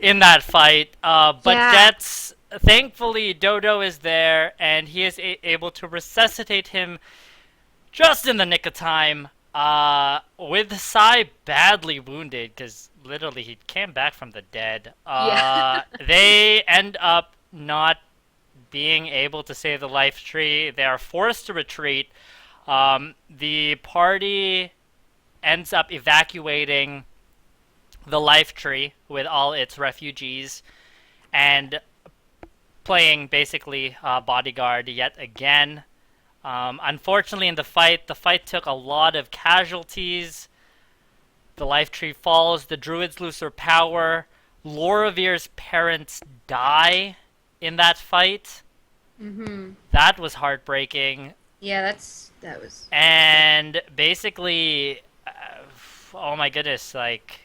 in that fight, but Yeah. gets thankfully Dodo is there and he is able to resuscitate him just in the nick of time. With Sai badly wounded because literally he came back from the dead. Yeah. They end up not being able to save the life tree. They are forced to retreat. The party ends up evacuating the life tree with all its refugees and playing basically bodyguard yet again. Unfortunately, in the fight took a lot of casualties. The life tree falls. The druids lose their power. Lorovir's parents die in that fight. Mm-hmm. That was heartbreaking. Yeah, that was awful. And basically, oh my goodness, like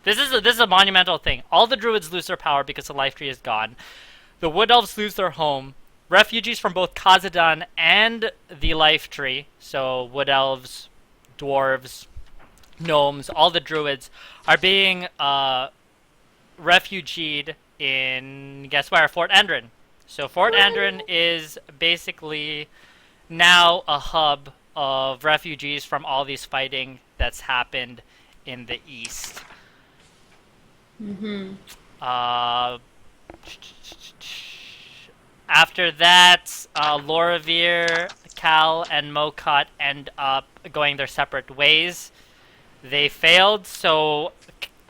this is a monumental thing. All the druids lose their power because the life tree is gone. The wood elves lose their home. Refugees from both Khazad and the life tree, so wood elves, dwarves, gnomes, all the druids are being refugeed in, guess where? Fort Endrin. So Fort Endrin is basically now a hub of refugees from all these fighting that's happened in the east. Mm-hmm. Uh, After that, Loravir, Cal, and Mokot end up going their separate ways. They failed, so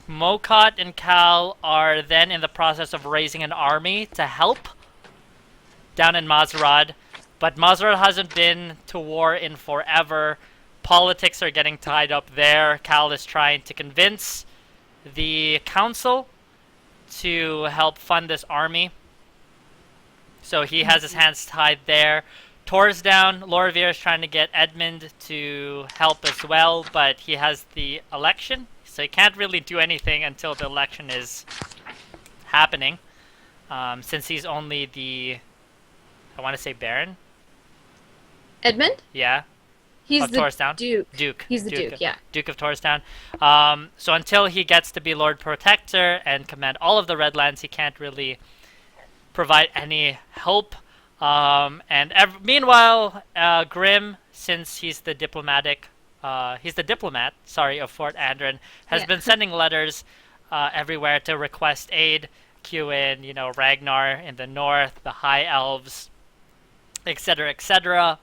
Mokot and Cal are then in the process of raising an army to help down in Mazrad. But Mazrad hasn't been to war in forever. Politics are getting tied up there. Cal is trying to convince the council to help fund this army. So he has his hands tied there. Torsdown, Lorvir is trying to get Edmund to help as well, but he has the election, so he can't really do anything until the election is happening. Since he's only the, I want to say Baron? Edmund? Yeah, He's of the Torsdown. Duke. Duke. He's the Duke, yeah. Duke of Torsdown. So until he gets to be Lord Protector and command all of the Redlands, he can't really provide any help. Meanwhile, Grim, since he's the diplomat, sorry, of Fort Andron, has Yeah. been sending letters everywhere to request aid. Cue in, Ragnar in the north, the High Elves, etc., etc.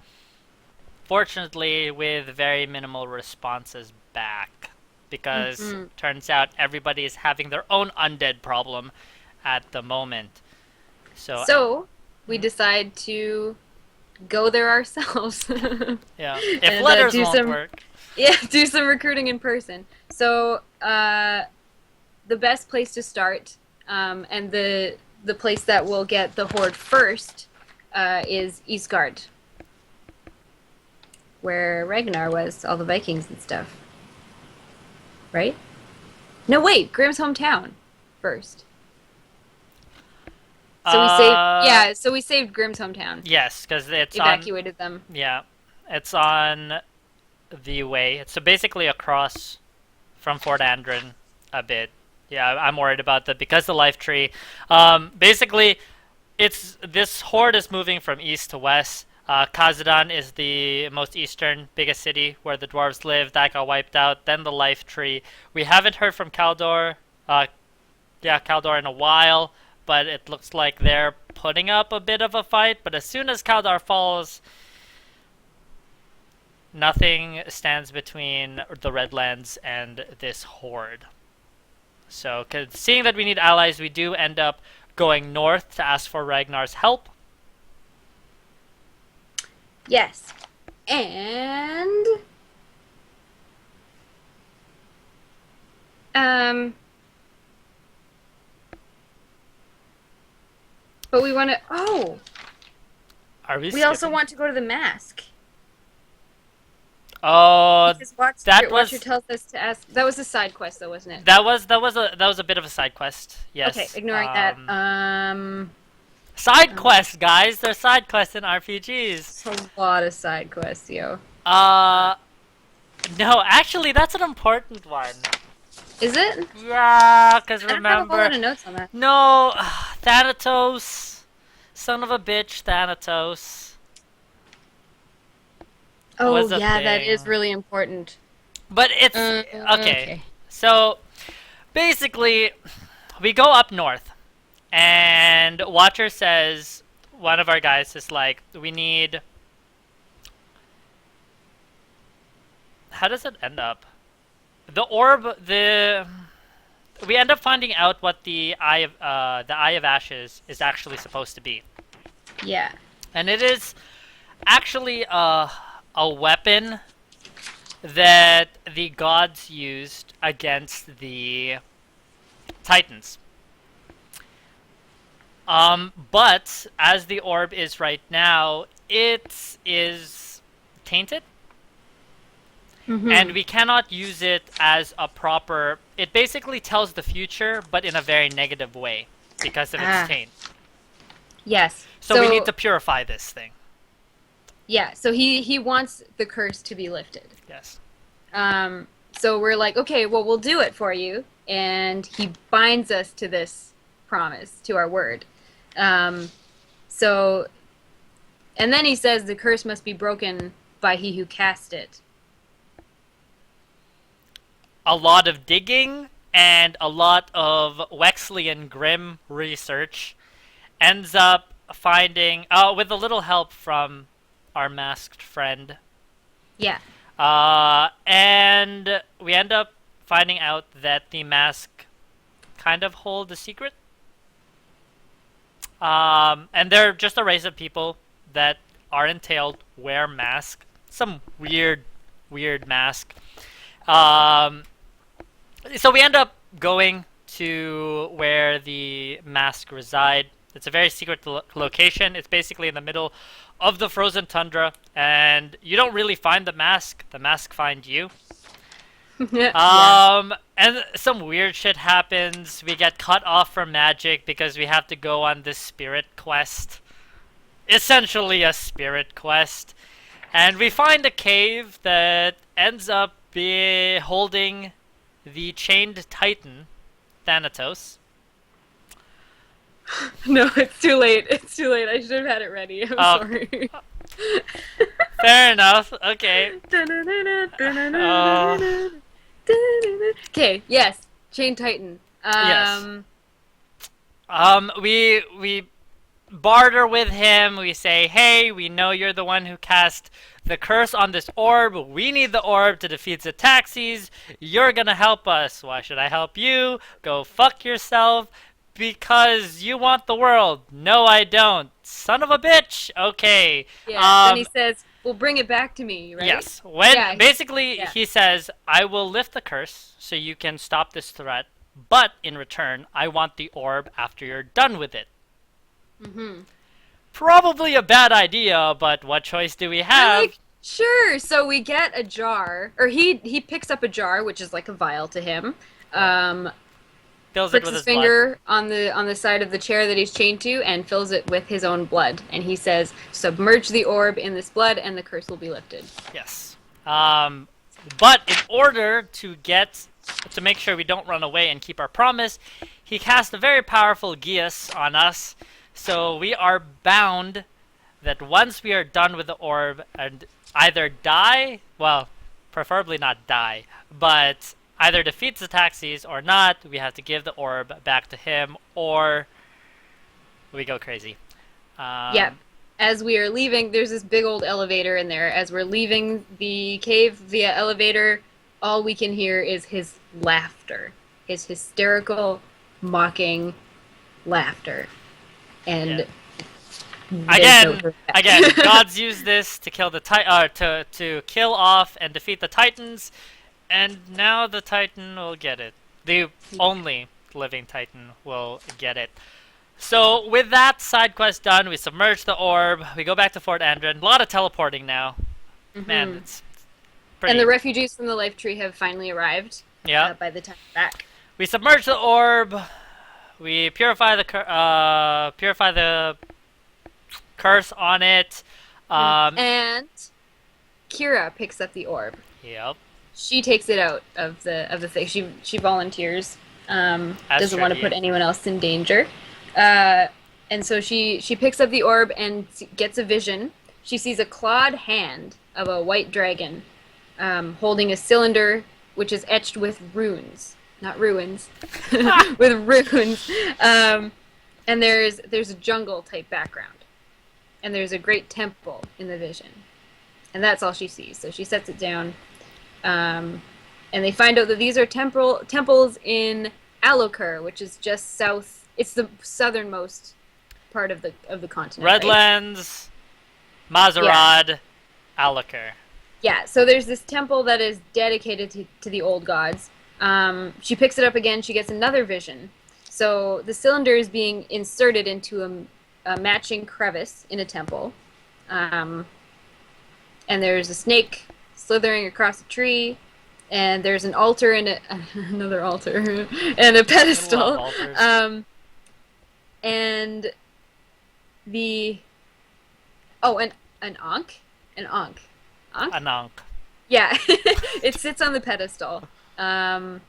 Fortunately, with very minimal responses back, because Mm-hmm. turns out everybody is having their own undead problem at the moment. So So we decide to go there ourselves yeah, if and letters do won't some work, do some recruiting in person. So the best place to start, and the place that will get the horde first, is Eastgard, where Ragnar was, all the Vikings and stuff. Right? No, wait, Grimm's hometown first. So we saved, uh, yeah. So we saved Grimm's hometown, yes, because it's on. evacuated them. Yeah, it's on the way. So basically across from Fort Andron a bit. Yeah, I'm worried about that because the life tree. Basically, it's this horde is moving from east to west. Kazadan is the most eastern, biggest city where the dwarves live. That got wiped out. Then the life tree. We haven't heard from Kaldor. Yeah, Kaldor in a while, but it looks like they're putting up a bit of a fight. But as soon as Kaldor falls, nothing stands between the Redlands and this horde. So, seeing that we need allies, we do end up going north to ask for Ragnar's help. Yes. And um but we want to Are we we also skipping? want to go to the mask. Oh, Because that Watcher was tells us to ask. That was a side quest, though, wasn't it? that was a bit of a side quest. Okay, Yes. ignoring that. Side quests, guys. They're side quests in RPGs. It's a lot of side quests, yo. Uh, Uh, no, actually, that's an important one. is it? Yeah, because I don't have a whole remember, lot of notes on that. no, Thanatos, son of a bitch, Thanatos Oh was a yeah, that is thing. really important. But it's okay. Okay. So basically, we go up north, and Watcher says one of our guys is like, we need. How does it end up? The orb, the we end up finding out what the Eye of Ashes is actually supposed to be, Yeah. and it is actually a weapon that the gods used against the Titans. But as the orb is right now, it is tainted, and Mm-hmm. we cannot use it as a proper. It basically tells the future, but in a very negative way because of its Ah, taint. yes. So we need So to purify this thing. yeah, so he wants the curse to be lifted. Yes. Um, so we're like, okay, well, we'll do it for you, and he binds us to this promise, to our word. Um, so, and then he says the curse must be broken by he who cast it. A lot of digging and a lot of Wexley and Grimm research ends up finding, with a little help from our masked friend, Yeah. and we end up finding out that the mask kind of hold a secret. And they're just a race of people that are entailed wear mask, some weird mask. Um, so we end up going to where the mask reside. It's a very secret location. It's basically in the middle of the frozen tundra, and you don't really find the mask. The mask finds you. Yeah. And some weird shit happens. We get cut off from magic because we have to go on this spirit quest. Essentially a spirit quest. And we find a cave that ends up holding the chained titan, Thanatos. No, it's too late. It's too late. I should have had it ready. I'm Oh, sorry. fair enough. Okay. Uh, Okay, yes. Chain Titan. yes. We barter with him. We say, hey, we know you're the one who cast the curse on this orb. We need the orb to defeat the taxis. You're gonna help us. Why should I help you? Go fuck yourself. Because you want the world. No, I don't. Son of a bitch. Okay. Yeah, then he says, "Well, bring it back to me," right? Yes. When Yeah, basically yeah. he says, I will lift the curse so you can stop this threat, but in return, I want the orb after you're done with it. Mm-hmm. Probably a bad idea, but what choice do we We're have? like, sure. So we get a jar, or he picks up a jar, which is like a vial to him. Yep. Um, Fills it puts with his his blood. finger on the side of the chair that he's chained to, and fills it with his own blood. And he says, "Submerge the orb in this blood, and the curse will be lifted." Yes. But in order to make sure we don't run away and keep our promise, he cast a very powerful Geas on us. So we are bound that once we are done with the orb and either die, well, preferably not die, but either defeats the taxis or not, we have to give the orb back to him or we go crazy. Yep. Um, As we are leaving, there's this big old elevator in there. As we're leaving the cave via elevator, all we can hear is his laughter, his hysterical, mocking laughter. yeah. And there's no Again, turning again, back. gods use this to kill the to kill off and defeat the Titans, and now the Titan will get it. The only living Titan will get it. So with that side quest done, we submerge the orb. We go back to Fort Andron. A lot of teleporting now. Man, Hmm. it's And the pretty. refugees from the Life Tree have finally arrived Yep. by the time back. We submerge the orb. We purify the curse on it. Um, And Kira picks up the orb. yep. She takes it out of the thing. She volunteers. As Doesn't want to put tribute. anyone else in danger. Uh, and so she picks up the orb and gets a vision. She sees a clawed hand of a white dragon holding a cylinder which is etched with runes, not ruins, with runes. And there's a jungle type background, and there's a great temple in the vision, and that's all she sees. So she sets it down, and they find out that these are temples in Alokir, which is just south. It's the southernmost part of the continent, right? Redlands, Yeah. Mazarad, Alakir. Yeah, so there's this temple that is dedicated to the old gods. She picks it up again. She gets another vision. So the cylinder is being inserted into a matching crevice in a temple. Um, and there's a snake slithering across a tree. And there's an altar and another altar and a I love pedestal. altars. And the an ankh, an ankh, ankh. Anank. Yeah, it sits on the pedestal. Um,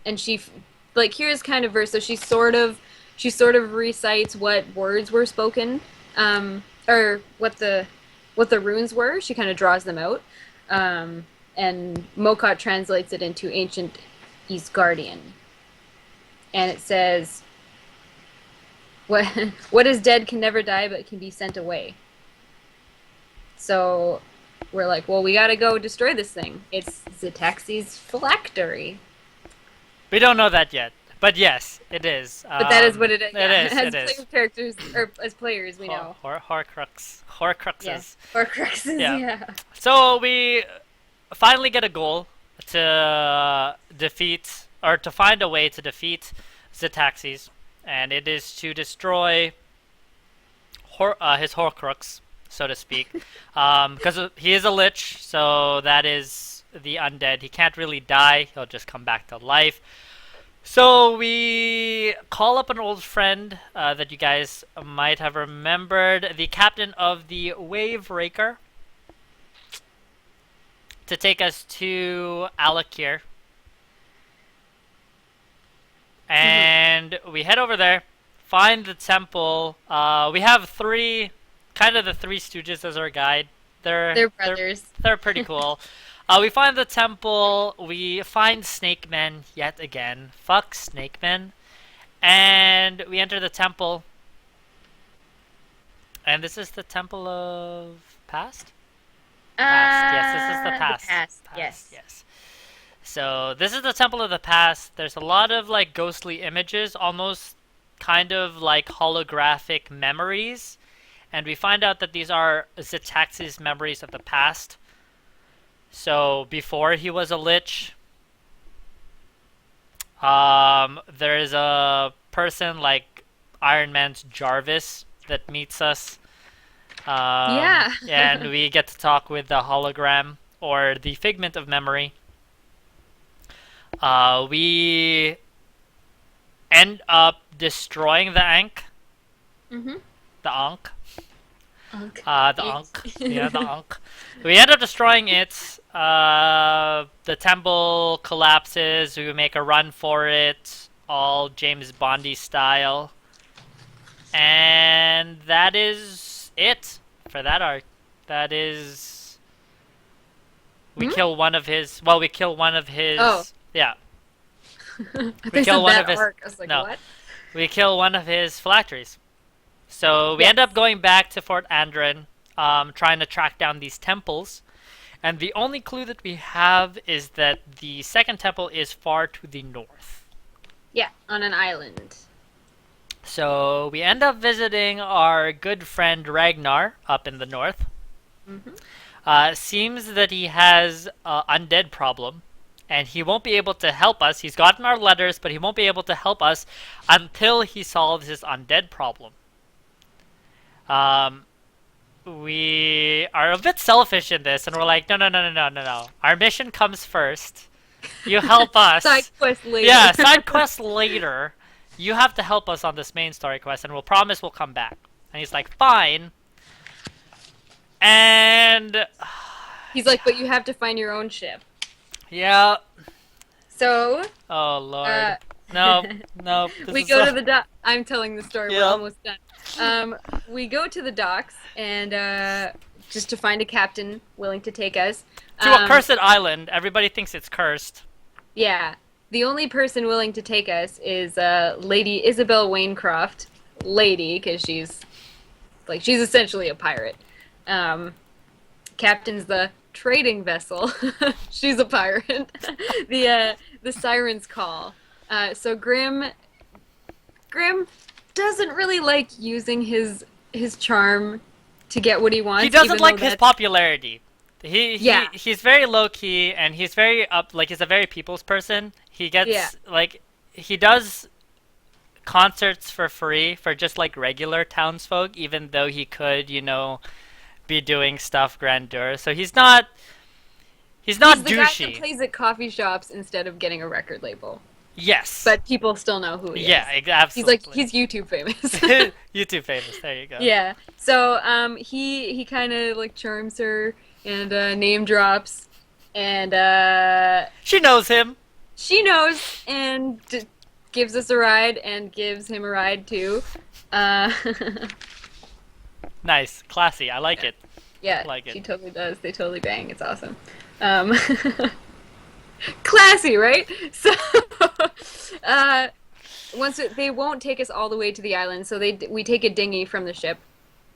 and like here's kind of verse. So she sort of recites what words were spoken, or what the runes were. She kind of draws them out, and Mokot translates it into ancient Eastgardian, and it says, "What what is dead can never die, but can be sent away." So we're like, well, we gotta go destroy this thing. It's Zetaxi's phylactery. We don't know that yet, but yes, it is. But that is what it is. It Yeah. is. As It is. player characters, or as players, we know. Horcrux. Yeah. Horcruxes. Horcruxes, Yeah. yeah. So we finally get a goal to defeat, or to find a way to defeat Zetaxis, and it is to destroy his Horcrux, so to speak, because he is a lich, so that is the undead. He can't really die; he'll just come back to life. So we call up an old friend that you guys might have remembered, the captain of the Wave Raker, to take us to Alakir. And we head over there, find the temple. We have the three Stooges as our guide. They're brothers. They're pretty cool. We find the temple. We find Snake Men yet again. Fuck Snake Men. And we enter the temple. And this is the Temple of Past? Past. Yes, this is the past. The past. Past, Yes. yes. So this is the Temple of the Past. There's a lot of like ghostly images, almost kind of like holographic memories. And we find out that these are Zetax's memories of the past. So before he was a lich, there's a person like Iron Man's Jarvis that meets us. Yeah. And we get to talk with the hologram or the figment of memory. We end up destroying the Ankh. Mm-hmm. The Ankh. The Yes. Ankh. Yeah, the Ankh. We end up destroying it. The temple collapses. We make a run for it, all James Bondy style. And that is it for that arc. That is. We Hmm? kill one of his. Well, we kill one of his. Oh. Yeah. They kill said one that of his. arc. I was like, No. what? We kill one of his phylacteries. So we end Yes. up going back to Fort Andron, trying to track down these temples. And the only clue that we have is that the second temple is far to the north. Yeah, on an island. So we end up visiting our good friend Ragnar up in the north. Mm-hmm. Seems that he has an undead problem, and he won't be able to help us. He's gotten our letters, but he won't be able to help us until he solves his undead problem. Um, we are a bit selfish in this, and we're like, no, no, no, no, no, no, no. Our mission comes first. You help Side us. quest later. Yeah, side quest later. You have to help us on this main story quest, and we'll promise we'll come back. And he's like, fine. And He's like, but you have to find your own ship. yeah. So, Oh uh, Lord. No, no. This we is go to the dock. I'm telling the story. We're yeah. almost done. We go to the docks and just to find a captain willing to take us. To a cursed island. Everybody thinks it's cursed. Yeah, the only person willing to take us is Lady Isabel Waincroft. Lady, because she's essentially a pirate. Um, Captain's the trading vessel. She's a pirate. The Siren's Call. So Grim doesn't really like using his charm to get what he wants. He doesn't even though like his popularity. Yeah. He's very low key and he's very up like he's a very people's person. He gets Yeah. like he does concerts for free for just like regular townsfolk, even though he could, be doing stuff grandeur. So he's not He's the guy that douchey. plays at coffee shops instead of getting a record label. Yes. But people still know who he Yeah, is. absolutely. He's YouTube famous. YouTube famous. There you go. Yeah. So he kind of like charms her and name drops, and She knows him. she knows and gives us a ride and gives him a ride too. Uh, Nice, classy. I like it. yeah, Like it. she totally does. They totally bang. It's awesome. Um, classy, right? So, uh, they won't take us all the way to the island, so we take a dinghy from the ship.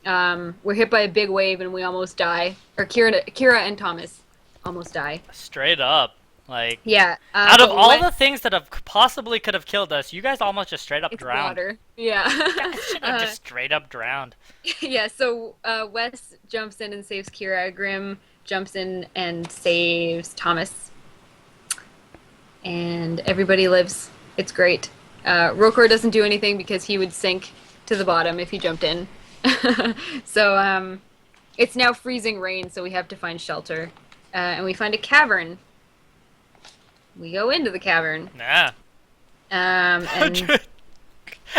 We're hit by a big wave and we almost die. Or Kira and Thomas almost die. Straight up. Like Yeah. out of But all the things that have possibly could have killed us, you guys almost just straight up it's drowned. water. Yeah. Should have just straight up drowned. Yeah. So Wes jumps in and saves Kira. Grim jumps in and saves Thomas, and everybody lives. It's great. Rokor doesn't do anything because he would sink to the bottom if he jumped in. So it's now freezing rain, so we have to find shelter, and we find a cavern. We go into the cavern. Yeah. And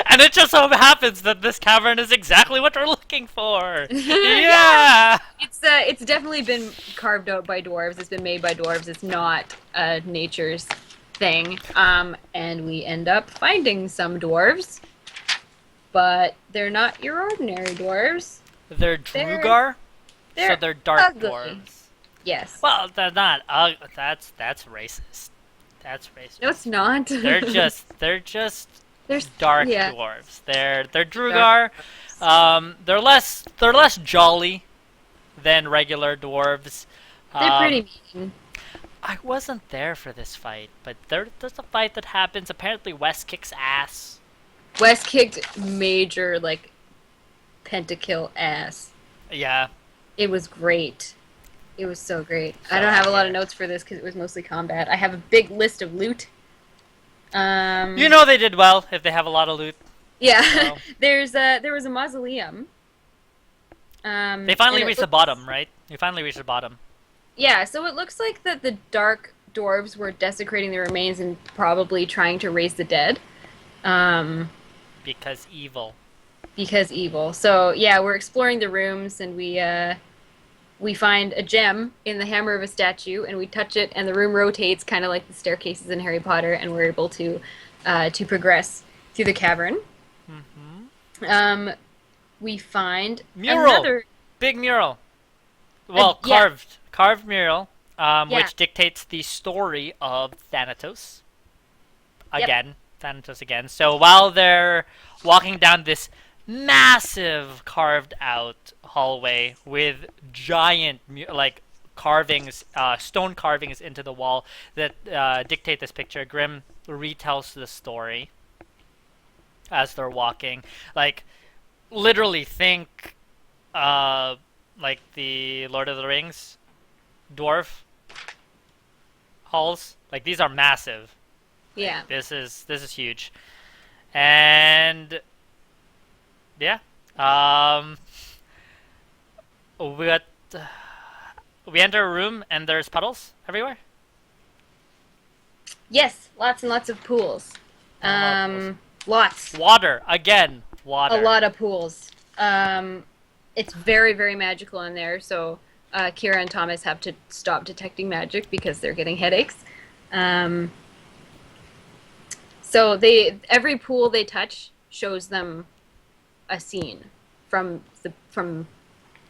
And it just so happens that this cavern is exactly what we're looking for. Yeah. it's definitely been carved out by dwarves. It's been made by dwarves. It's not nature's thing. And we end up finding some dwarves, but they're not your ordinary dwarves. They're Drugar, They're so they're dark ugly. dwarves. Yes. Well, they're not. That's racist. That's racist. No, it's not. They're just They're dark yeah. dwarves. They're Drugar. They're less jolly than regular dwarves. They're pretty mean. I wasn't there for this fight, but there's a fight that happens. Apparently, Wes kicks ass. Wes kicked major like pentakill ass. Yeah. It was great. It was so great. So I don't have a lot of yeah. notes for this because it was mostly combat. I have a big list of loot. They did well if they have a lot of loot. Yeah. So. There was a mausoleum. They finally reached the bottom, right? They finally reached the bottom. Yeah, so it looks like that the dark dwarves were desecrating the remains and probably trying to raise the dead. Because evil. Because evil. So yeah, we're exploring the rooms and we find a gem in the hammer of a statue and we touch it and the room rotates kind of like the staircases in Harry Potter and we're able to progress through the cavern. Mm-hmm. We find Mural. another Big mural. Well, yeah. carved mural, Yeah. which dictates the story of Thanatos. Again, Thanatos again. So while they're walking down this massive carved out hallway with giant carvings, stone carvings into the wall that dictate this picture, Grimm retells the story as they're walking. Like, literally think like the Lord of the Rings dwarf halls. Like, these are massive. yeah. This is huge. And yeah. we got, we enter a room and there's puddles everywhere. Yes, lots and lots of pools. A lot of pools. Lots. Water again. A Water. lot of pools. It's very, very magical in there, so Kira and Thomas have to stop detecting magic because they're getting headaches. Um, so every pool they touch shows them a scene from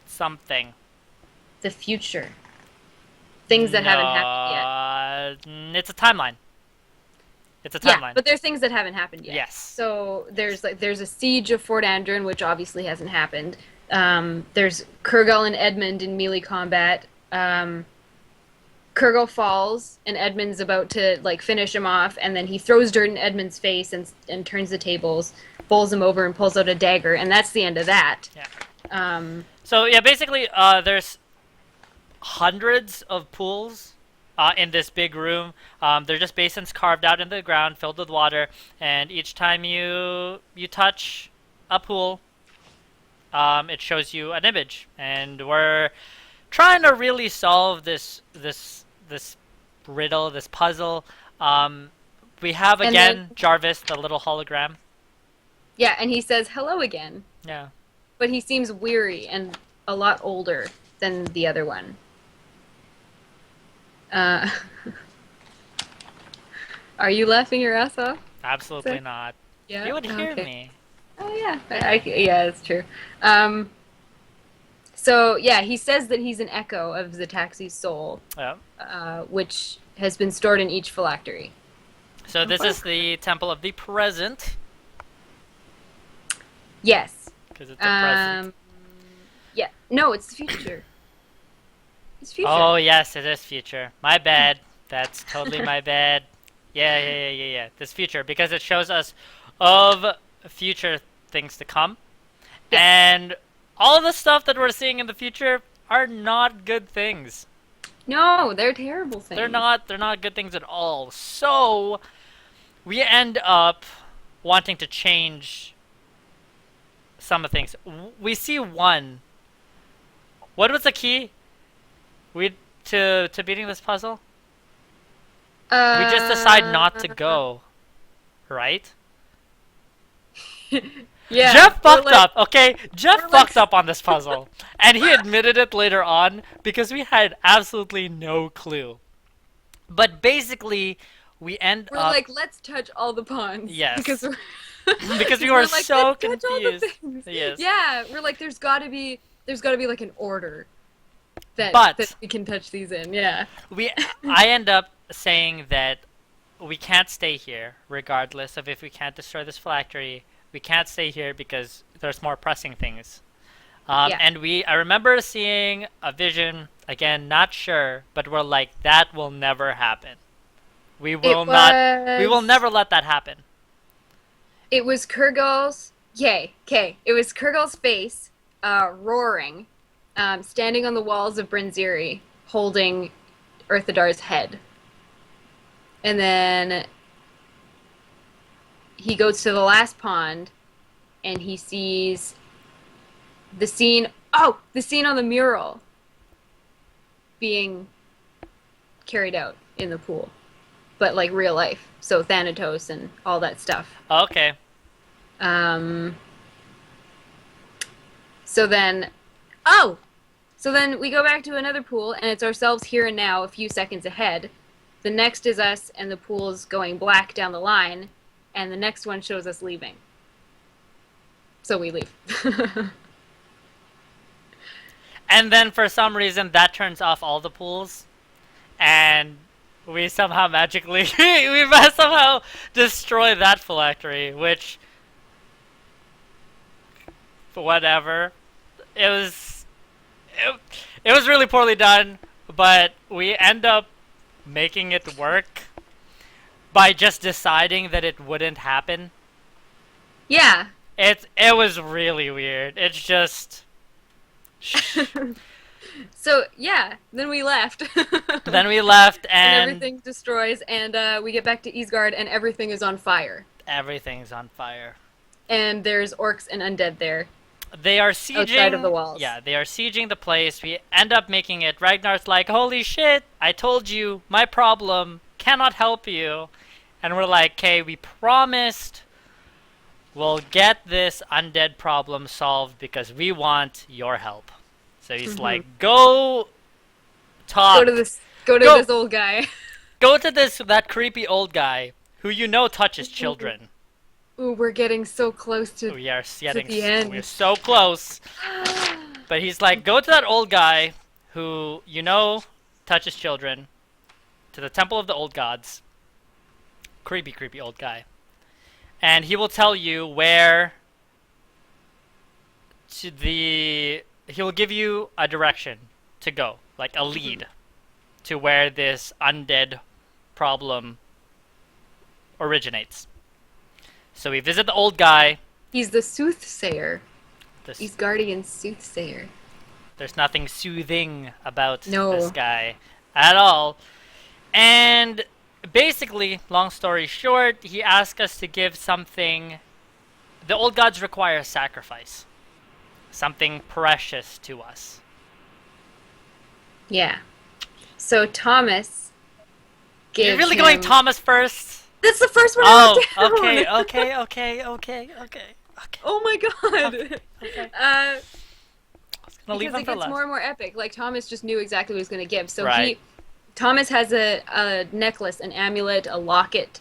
Something. the future. Things that haven't happened yet. It's a timeline. It's a Yeah, timeline. but there's things that haven't happened yet. Yes. So there's a siege of Fort Andron, which obviously hasn't happened. There's Kurgal and Edmund in melee combat. Kurgal falls, and Edmund's about to like finish him off, and then he throws dirt in Edmund's face and turns the tables, bowls him over, and pulls out a dagger, and that's the end of that. Yeah. Um, So yeah, basically, there's hundreds of pools in this big room. They're just basins carved out in the ground, filled with water, and each time you touch a pool, it shows you an image, and we're trying to really solve this riddle, this puzzle. We have And again then- Jarvis, the little hologram. yeah, and he says hello again, Yeah. but he seems weary and a lot older than the other one. Uh, are you laughing your ass off? Absolutely So- not. Yeah. You would hear Okay. me. Oh yeah, yeah, that's true. So yeah, he says that he's an echo of the taxi's soul, Yeah. which has been stored in each phylactery. So this is the temple of the present, Yes. because it's a present. Yeah. No, it's the future. It's future. Oh yes, it is future. My bad. That's totally my bad. Yeah. This future, because it shows us of future things to come, Yes. and all the stuff that we're seeing in the future are not good things. No, they're terrible things. They're not. They're not good things at all. So we end up wanting to change some of the things. We see one. What was the key? We to beating this puzzle? We just decide not to go, right? Yeah. Jeff we're fucked like- up, okay? Jeff we're fucked like- up on this puzzle. And he admitted it later on because we had absolutely no clue. But basically, we end We're up like, let's touch all the pawns. Yes. Because we're, because we we're were like, so let's touch all the confused. things. Yes. Yeah, we're like, there's got to be like an order that But- that we can touch these in. Yeah. I end up saying that we can't stay here, regardless of if we can't destroy this phylactery. We can't stay here because there's more pressing things. Yeah. And I remember seeing a vision, again, not sure, but we're like, that will never happen. We will not, we will never let that happen. It was Kurgal's. Okay. It was Kurgal's face, roaring, standing on the walls of Brynziri, holding Earthadar's head. And then he goes to the last pond, and he sees the scene. Oh, the scene on the mural being carried out in the pool, but like real life. So Thanatos and all that stuff. Okay. So then we go back to another pool, and it's ourselves here and now, a few seconds ahead. The next is us, and the pool's going black down the line, and the next one shows us leaving. So we leave. And then for some reason, that turns off all the pools. And we somehow magically, we must somehow destroy that phylactery, which, whatever. It was really poorly done, but we end up making it work by just deciding that it wouldn't happen. Yeah. It was really weird. It's just So, yeah, then we left. then we left and and everything destroys, and we get back to Isgard, and everything is on fire. everything's on fire. And there's orcs and undead there. They are outside of the sieging. walls. Yeah, they are sieging the place. We end up making it. Ragnar's like, "Holy shit! I told you, my problem cannot help you." And we're like, "Okay, we promised we'll get this undead problem solved because we want your help." So he's Hmm. like, "Go talk. Go to Go this old guy. go to that creepy old guy who you know touches Ooh, children." ooh, we're getting so close We are to getting the we're end. so close. But he's like, "Go to that old guy who you know touches children, to the temple of the old gods." Creepy, creepy old guy. And he will tell you where to the. He will give you a direction to go, like a Mhm. lead to where this undead problem originates. So we visit the old guy. He's the soothsayer. This, He's guardian soothsayer. there's nothing soothing about this No. guy at all. And basically, long story short, he asked us to give something. The old gods require a sacrifice, something precious to us. Yeah. So Thomas You're gives really going him. Thomas first? That's the first one Oh, I wrote okay, down. okay, okay, okay, okay, okay, Oh my okay, god. okay. Uh, I was gonna leave because them it for gets last. more and more epic. Like Thomas just knew exactly what he was going to give. So Right. Thomas has a necklace, an amulet, a locket.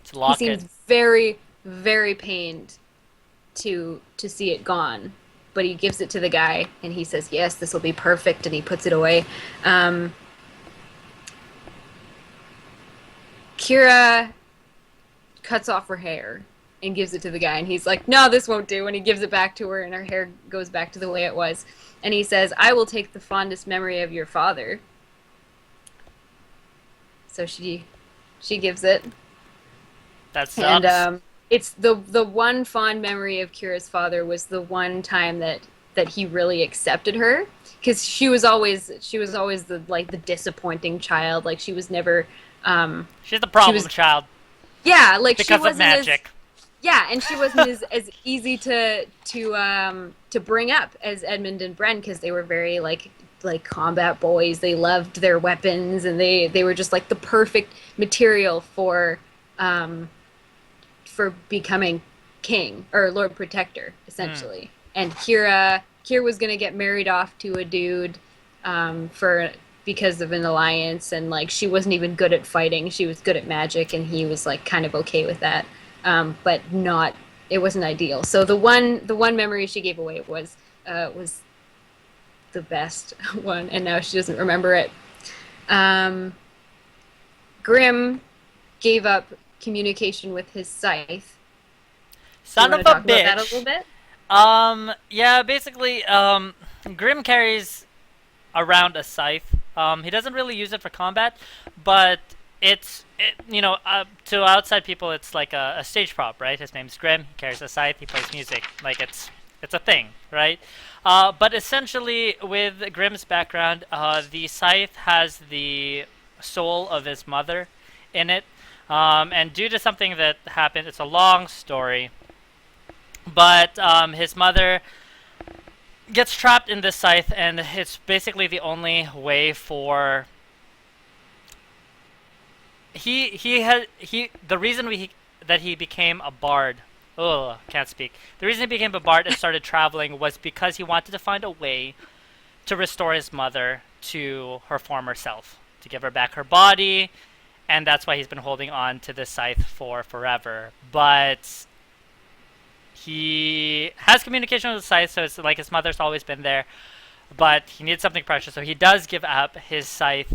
It's He locket. seems very, very pained to see it gone, but he gives it to the guy, and he says, "Yes, this will be perfect," and he puts it away. Um, Kira cuts off her hair and gives it to the guy, and he's like, "No, this won't do," and he gives it back to her, and her hair goes back to the way it was, and he says, "I will take the fondest memory of your father." So she gives it, That and sucks. it's the one fond memory of Kira's father was the one time that he really accepted her, because she was always the like the disappointing child. Like she was never She's the she problem was child yeah, like she because of wasn't as magic. yeah, and she wasn't as easy to bring up as Edmund and Bren, because they were very like combat boys. They loved their weapons, and they were just like the perfect material um for becoming king or Lord Protector, Hmm. essentially. And Kira was gonna get married off to a dude for because of an alliance, and like she wasn't even good at fighting. She was good at magic, and he was like kind of okay with that, but not. It wasn't ideal. So the one memory she gave away was the best one, and now she doesn't remember it. Um, Grimm gave up communication with his scythe. Do you Son want of to a talk about that a little bitch. bit? Yeah, basically, Grim carries around a scythe. He doesn't really use it for combat, but to outside people, it's like a stage prop, right? His name's Grim. He carries a scythe. He plays music. Like it's a thing, right? But essentially, with Grim's background, the scythe has the soul of his mother in it, and due to something that happened, it's a long story. But his mother gets trapped in this scythe, and it's basically the only way for the reason that he became a bard. Oh, can't speak. The reason he became a bard and started traveling was because he wanted to find a way to restore his mother to her former self, to give her back her body, and that's why he's been holding on to this scythe for forever. But he has communication with the scythe, so it's like his mother's always been there, but he needs something precious, so he does give up his scythe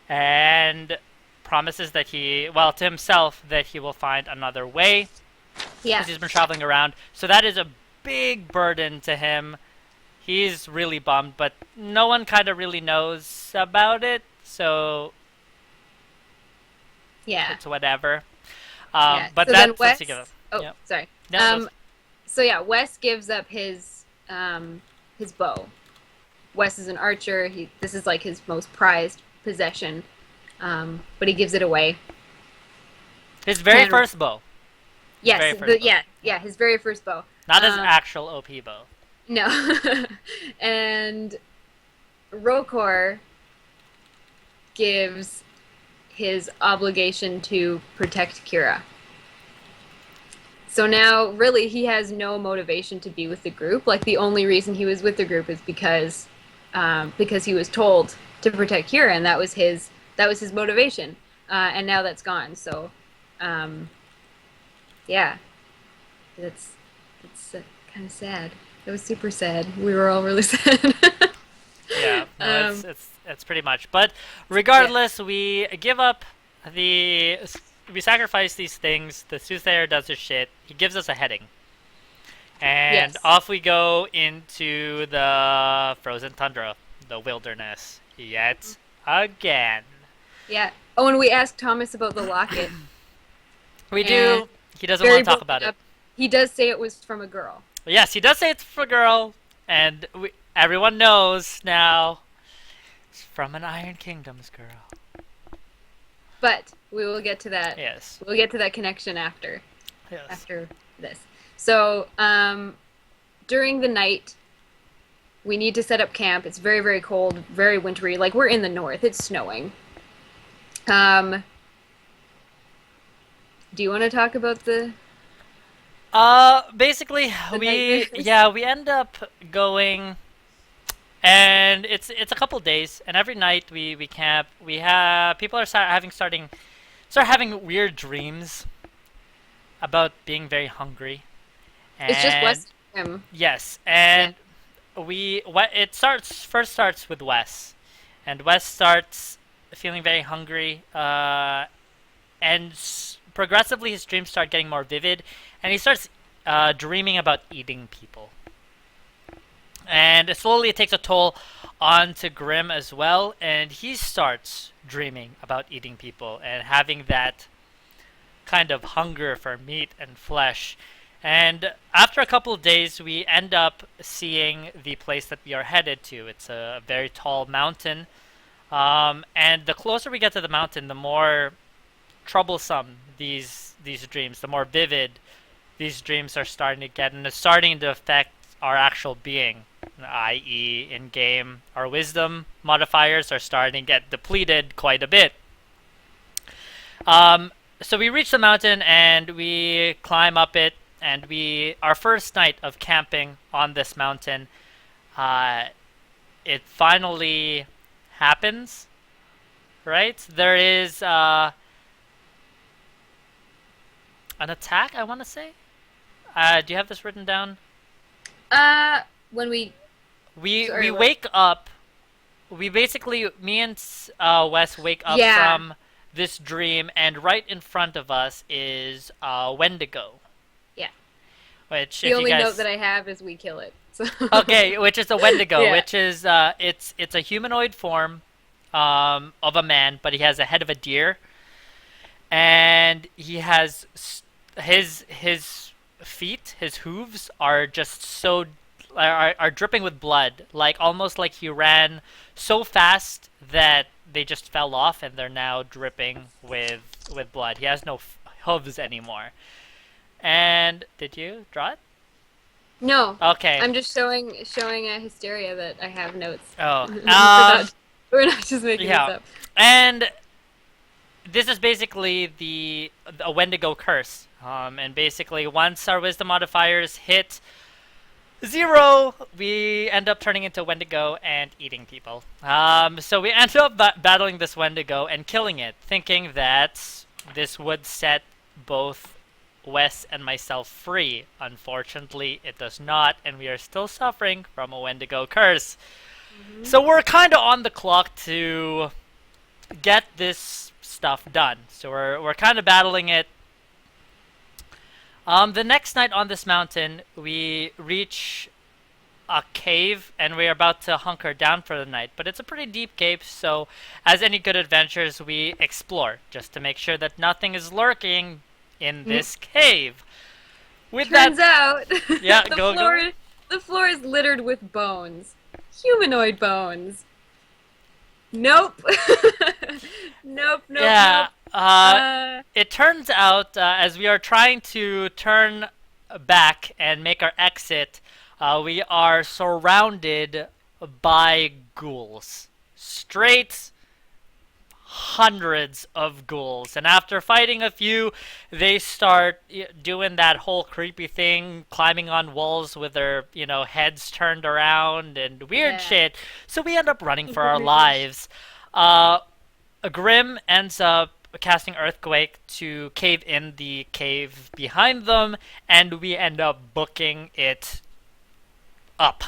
and promises that to himself, that he will find another way Yeah, because he's been traveling around. So that is a big burden to him. He's really bummed, but no one kind of really knows about it, so yeah, it's whatever. yeah. But So then that's what's he give up. Wes. Oh, Yep. sorry. Yeah, that's So yeah, Wes gives up his bow. Wes is an archer. This is like his most prized possession, but he gives it away. his very And first bow. His yes, very first bow. yeah, his very first bow. Not his Um, actual OP bow. No. And Rokor gives his obligation to protect Kira. So now, really, he has no motivation to be with the group. Like the only reason he was with the group is because he was told to protect Kira, and that was his motivation. And now that's gone. So, um, yeah, that's it's kind of sad. It was super sad. We were all really sad. Yeah, no, it's um, it's pretty much. But yeah. regardless, we give up the we sacrifice these things. The soothsayer does his shit. He gives us a heading, and Yes. off we go into the frozen tundra, the wilderness, yet again. Yeah. Oh, and we asked Thomas about the locket, We and do. He doesn't Barry want to talk broke it about it. up. He does say it was from a girl, But yes, he does say it's for a girl, and everyone knows now. It's from an Iron Kingdoms girl. but we will get to that. Yes. We'll get to that connection Yes. after this. So, during the night, we need to set up camp. It's very, very cold, very wintry. Like we're in the north. It's snowing. Um, do you want to talk about Basically, the nightmares? we end up going, and it's a couple days, and every night we camp. We have people are start having weird dreams about being very hungry, It's just and west of him. yes, Yeah. and we what it starts with Wes, and Wes starts feeling very hungry, and progressively his dreams start getting more vivid, and he starts dreaming about eating people. And slowly it takes a toll onto Grim as well, and he starts dreaming about eating people and having that kind of hunger for meat and flesh. And after a couple of days, we end up seeing the place that we are headed to. It's a very tall mountain, and the closer we get to the mountain, the more troublesome these dreams, the more vivid these dreams are starting to get, and it's starting to affect our actual being, i.e., in game, our wisdom modifiers are starting to get depleted quite a bit. Um, so we reach the mountain and we climb up it, and we our first night of camping on this mountain, uh, it finally happens. Right, there is an attack. I want to say. Do you have this written down? When we We sorry, what? wake up. We basically me and Wes wake up Yeah, from this dream, and right in front of us is Wendigo, yeah. which The if you only note guys that I have is we kill it. So okay, which is a Wendigo, yeah, which is it's a humanoid form of a man, but he has a head of a deer, and he has his feet, his hooves are just are dripping with blood, like almost like he ran so fast that they just fell off and they're now dripping with blood. He has no hooves anymore. And did you draw it? no, Okay. I'm just showing a hysteria that I have notes. Oh. We're not just making this Yeah. up. And this is basically the a Wendigo curse. And basically, once our wisdom modifiers hit zero, we end up turning into Wendigo and eating people. So we end up battling this Wendigo and killing it, thinking that this would set both Wes and myself free. Unfortunately, it does not, and we are still suffering from a Wendigo curse. Hmm. So we're kind of on the clock to get this stuff done. So we're kind of battling it. The next night on this mountain, we reach a cave and we're about to hunker down for the night. But it's a pretty deep cave, so as any good adventurers, we explore just to make sure that nothing is lurking in this cave. With that, Turns out yeah, go. the floor is littered with bones. Humanoid bones. Nope. Nope, nope, Yeah, nope. Uh it turns out as we are trying to turn back and make our exit, We are surrounded by ghouls. Straight hundreds of ghouls. And after fighting a few, they start doing that whole creepy thing, climbing on walls with their, heads turned around and weird Yeah. shit. So we end up running for our lives. Uh, Grim ends up casting Earthquake to cave in the cave behind them, and we end up booking it up.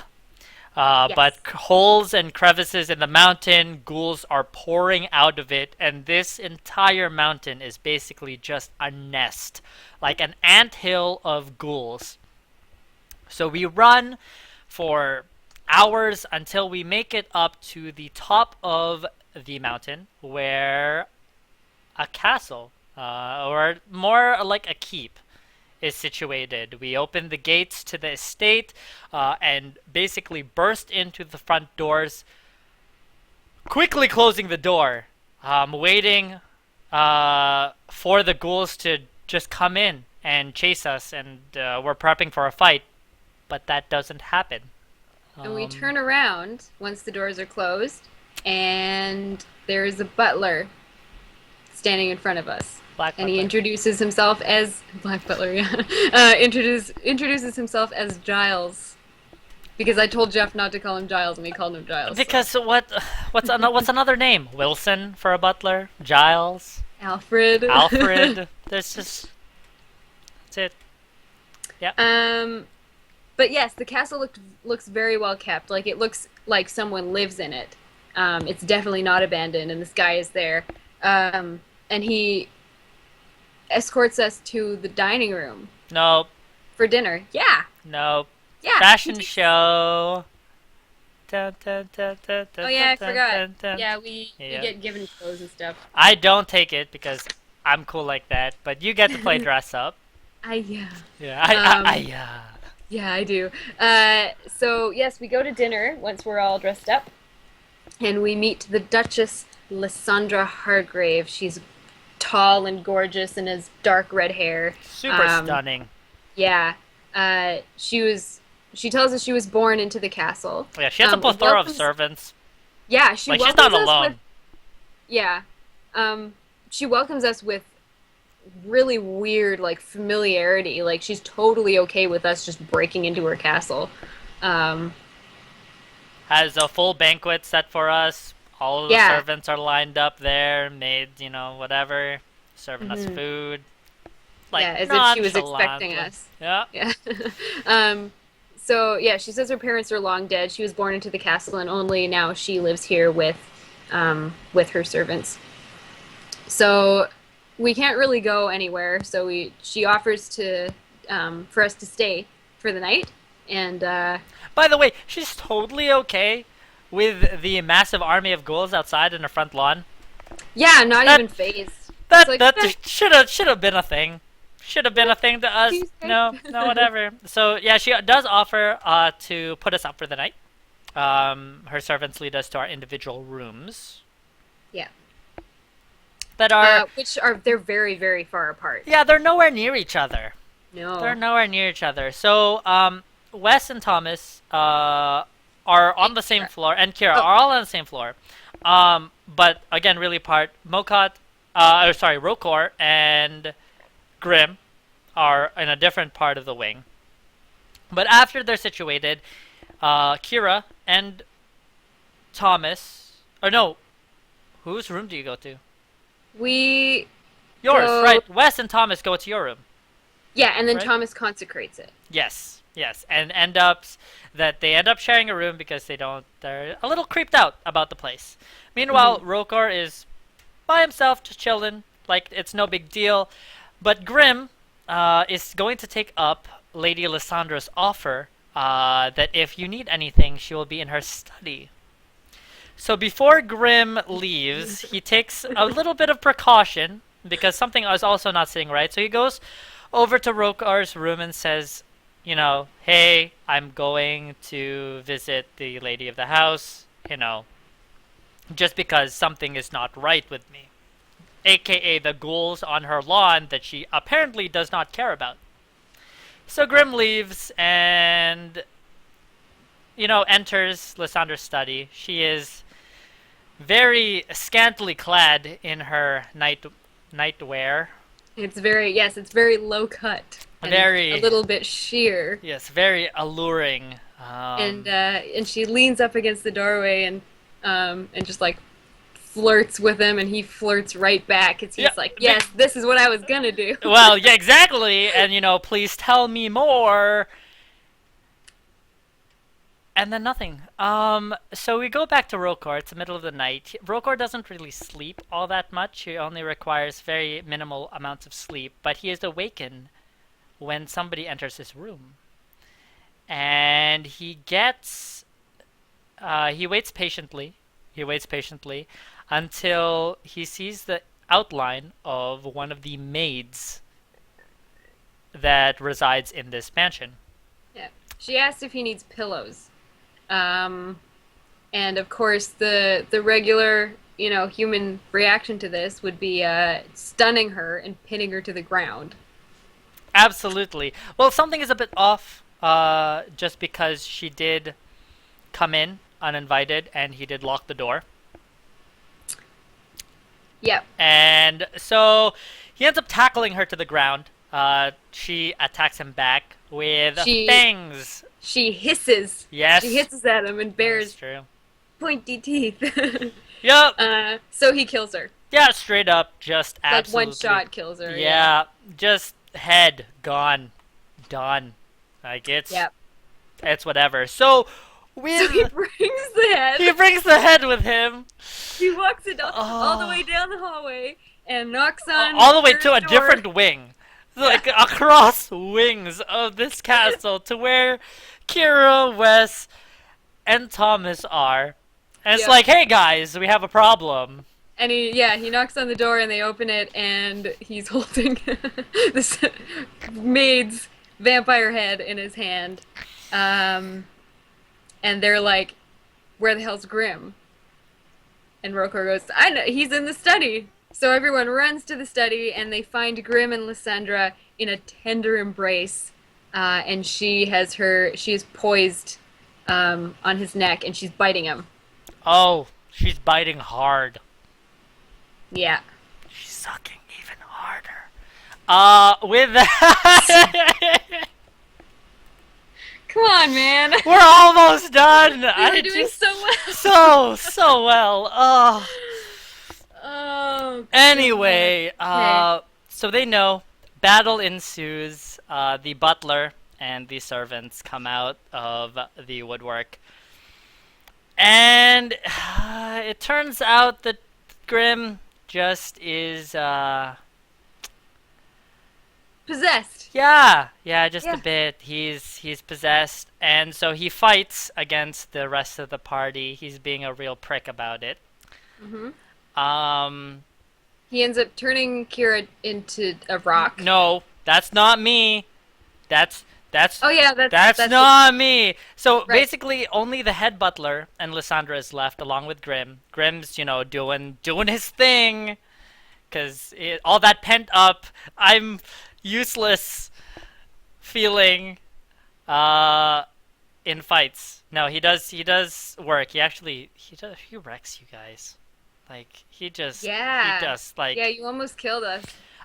But Yes. holes and crevices in the mountain, ghouls are pouring out of it, and this entire mountain is basically just a nest, like an anthill of ghouls. So we run for hours until we make it up to the top of the mountain, where a castle, or more like a keep, is situated. We open the gates to the estate and basically burst into the front doors, quickly closing the door, waiting for the ghouls to just come in and chase us, and we're prepping for a fight, but that doesn't happen. And we Um, turn around once the doors are closed, and there's a butler standing in front of us. Black And he Butler. introduces himself as Black Butler, yeah. Introduces himself as Giles. Because I told Jeff not to call him Giles, and he called him Giles. So. Because what's another name? Wilson for a butler? Giles? Alfred. Alfred? There's just that's it. Yeah. um, but yes, the castle looks very well kept. Like it looks like someone lives in it. It's definitely not abandoned, and this guy is there. And he escorts us to the dining room No. for dinner. Yeah, No. yeah. Fashion show. Dun, dun, dun, dun, Oh dun, yeah, I dun, forgot. dun, dun. Yeah, we Yeah. get given clothes and stuff. I don't take it because I'm cool like that, but you get to play dress up. Yeah. Yeah. Um, Yeah. yeah, I do. So yes, we go to dinner once we're all dressed up, and we meet the Duchess Lysandra Hargrave. She's tall and gorgeous and has dark red hair. Super Um, stunning. yeah. She was. She tells us she was born into the castle. Yeah, she has a plethora of Welcomes. servants. Yeah, she Like she's not welcomes us with. alone. Yeah. She welcomes us with really weird like familiarity. Like she's totally okay with us just breaking into her castle. Um, Has a full banquet set for us. All of the yeah. servants are lined up there, made, whatever, serving us hmm food. Like Yeah, as if she was expecting nonchalantly. us. Yeah. Yeah. um, so yeah, she says her parents are long dead. She was born into the castle, and only now she lives here with her servants. So we can't really go anywhere. So she offers to for us to stay for the night, and By the way, she's totally okay with the massive army of ghouls outside in her front lawn. yeah, not That even phased. It's that like, that should have been a thing. Should have been a thing to us. Tuesday. No, no, whatever. So yeah, she does offer to put us up for the night. Her servants lead us to our individual rooms Yeah. that are Which are they're very very far apart. yeah, they're nowhere near each other. They're No. nowhere near each other. So Wes and Thomas are on And the same Kira. floor, and Kira Oh, are all on the same floor. But again, really apart. Rokor and Grim are in a different part of the wing. But after they're situated, Kira and Thomas, or no, whose room do you go to? we Yours, go. right? Wes and Thomas go to your room, Yeah, and then right? Thomas consecrates it. Yes, yes, and they end up sharing a room because they're a little creeped out about the place. Meanwhile, hmm Rokor is by himself, just chilling, like it's no big deal. But Grim is going to take up Lady Lysandra's offer that if you need anything, she will be in her study. So before Grim leaves, he takes a little bit of precaution because something is also not sitting right. So he goes over to Rokar's room and says, hey, I'm going to visit the lady of the house, just because something is not right with me. AKA the ghouls on her lawn that she apparently does not care about. So Grim leaves, and enters Lysandra's study. She is very scantily clad in her nightwear. It's very low cut and a Very, little bit sheer. yes, very alluring. And she leans up against the doorway and just like flirts with him, and he flirts right back because Yeah, he's like, "Yes, this is what I was gonna do." well, yeah, exactly. And please tell me more. And then nothing. So we go back to Rokor. It's the middle of the night. Rokor doesn't really sleep all that much. He only requires very minimal amounts of sleep, but he is awakened when somebody enters his room. And he waits patiently. He waits patiently until he sees the outline of one of the maids that resides in this mansion. Yeah. She asks if he needs pillows. Um, and of course, the regular, human reaction to this would be stunning her and pinning her to the ground. Absolutely. Well, something is a bit off, just because she did come in uninvited and he did lock the door. Yep. And so he ends up tackling her to the ground. She attacks him back with She fangs. she hisses. She Yes, hisses at him and that's bares true. pointy teeth. Yep. So he kills her. Yeah, straight up, just Like one absolutely. shot kills her. Yeah. Yeah, just head gone, done. Like Yep. it's whatever. So So he with brings the head. he brings the head with him. He walks it all the Oh. way down the hallway and knocks on All the way to her a door. different wing. Like across wings of this castle to where Kira, Wes, and Thomas are. And it's Yep. like, hey guys, we have a problem. And he knocks on the door and they open it and he's holding this maid's vampire head in his hand. And they're like, "Where the hell's Grim?" And Rokor goes, "I know, he's in the study." So everyone runs to the study and they find Grim and Lysandra in a tender embrace. And she is poised on his neck and she's biting him. Oh, she's biting hard. Yeah. She's sucking even harder. With that, Come on, man. we're almost done. You're doing so well. So well. Oh. Anyway, Okay. so they know battle ensues. The butler and the servants come out of the woodwork, and it turns out that Grim just is Possessed. yeah, just a Yeah. bit. He's possessed, and so he fights against the rest of the party. He's being a real prick about it. Hmm. Um, He ends up turning Kira into a rock. no, that's not me. That's that's Oh yeah, that's that's not me. So right. basically, only the head butler and Lysandra is left, along with Grim. Grim's, doing his thing, cause all that pent up, I'm useless feeling, uh, in fights. No, he does work. He wrecks you guys. Like he Yeah. just like Yeah, you almost killed us.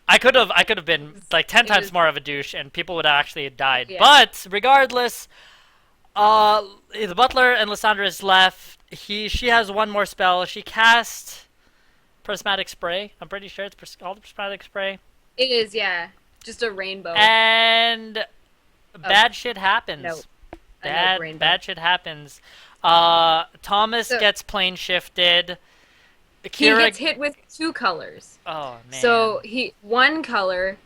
I could have been like 10 It times was more of a douche and people would have actually died. yeah. But regardless, the butler and Lysandra is left. She has one more spell. She cast prismatic spray. I'm pretty sure it's called prismatic spray. It is, yeah. Just a rainbow. And Oh, bad shit happens. no. A no rainbow. Bad shit happens. Thomas So gets plane shifted. he Kira. gets hit with two colors. Oh man. So one color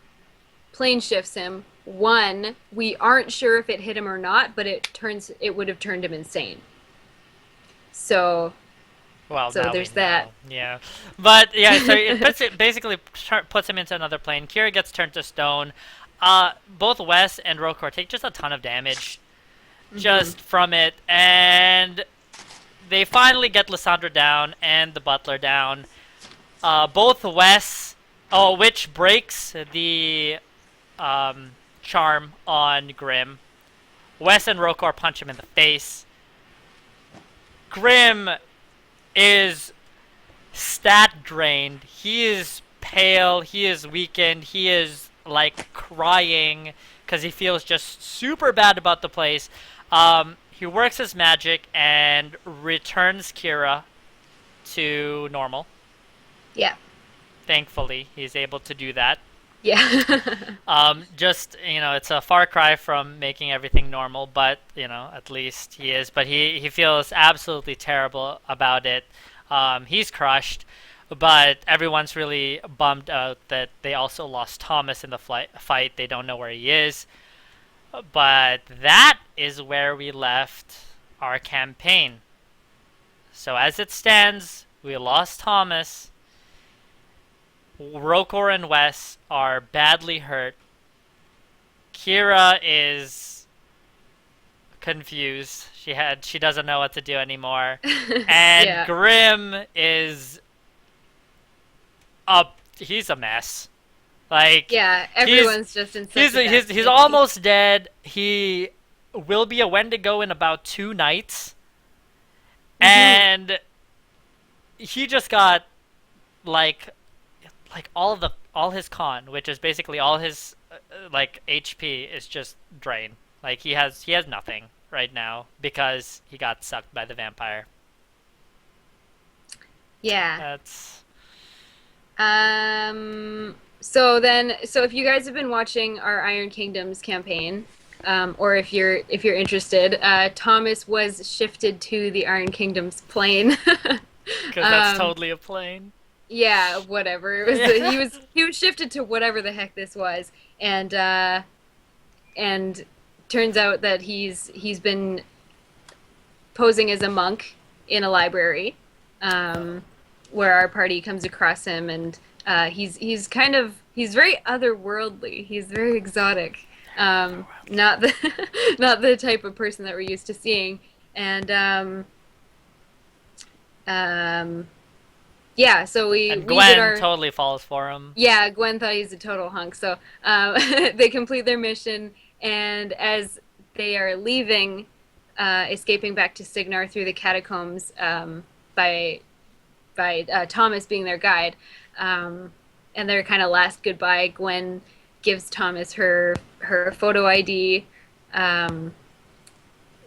plane shifts him. One, we aren't sure if it hit him or not, but it would have turned him insane. So Well, so now we there's that. know. Yeah, but yeah, so it basically puts him into another plane. Kira gets turned to stone. Both Wes and Rokor take just a ton of damage just from it, and they finally get Lysandra down and the butler down. Both Wes, which breaks the charm on Grim. Wes and Rokor punch him in the face. Grim is stat drained. He is pale. He is weakened. He is like crying because he feels just super bad about the place. He works his magic and returns Kira to normal. Yeah. Thankfully, he's able to do that. Yeah. Just it's a far cry from making everything normal, but at least he is. But he feels absolutely terrible about it. He's crushed, but everyone's really bummed out that they also lost Thomas in the fight. They don't know where he is. But that is where we left our campaign. So as it stands, we lost Thomas. Rokor and Wes are badly hurt. Kira is confused. She doesn't know what to do anymore. And Yeah. Grim is up. He's a mess. Like Yeah, he's everyone's just in such a bad he's state. almost dead. He will be a Wendigo in about 2 nights, and he just got like all his con, which is basically all his like HP, is just drained. Like he has nothing right now because he got sucked by the vampire. Yeah. That's So if you guys have been watching our Iron Kingdoms campaign, or if you're interested, Thomas was shifted to the Iron Kingdoms plane. because that's Um, totally a plane. yeah, whatever. It was Yeah. he was shifted to whatever the heck this was, and turns out that he's been posing as a monk in a library, where our party comes across him, and he's very otherworldly. He's very exotic. Not the not the type of person that we're used to seeing, and um, yeah. So we And we did Gwen our totally falls for him. yeah. Gwen thought he's a total hunk, so they complete their mission, and as they are leaving, escaping back to Signar through the catacombs, by Thomas being their guide. And their kind of last goodbye, Gwen gives Thomas her photo ID, um,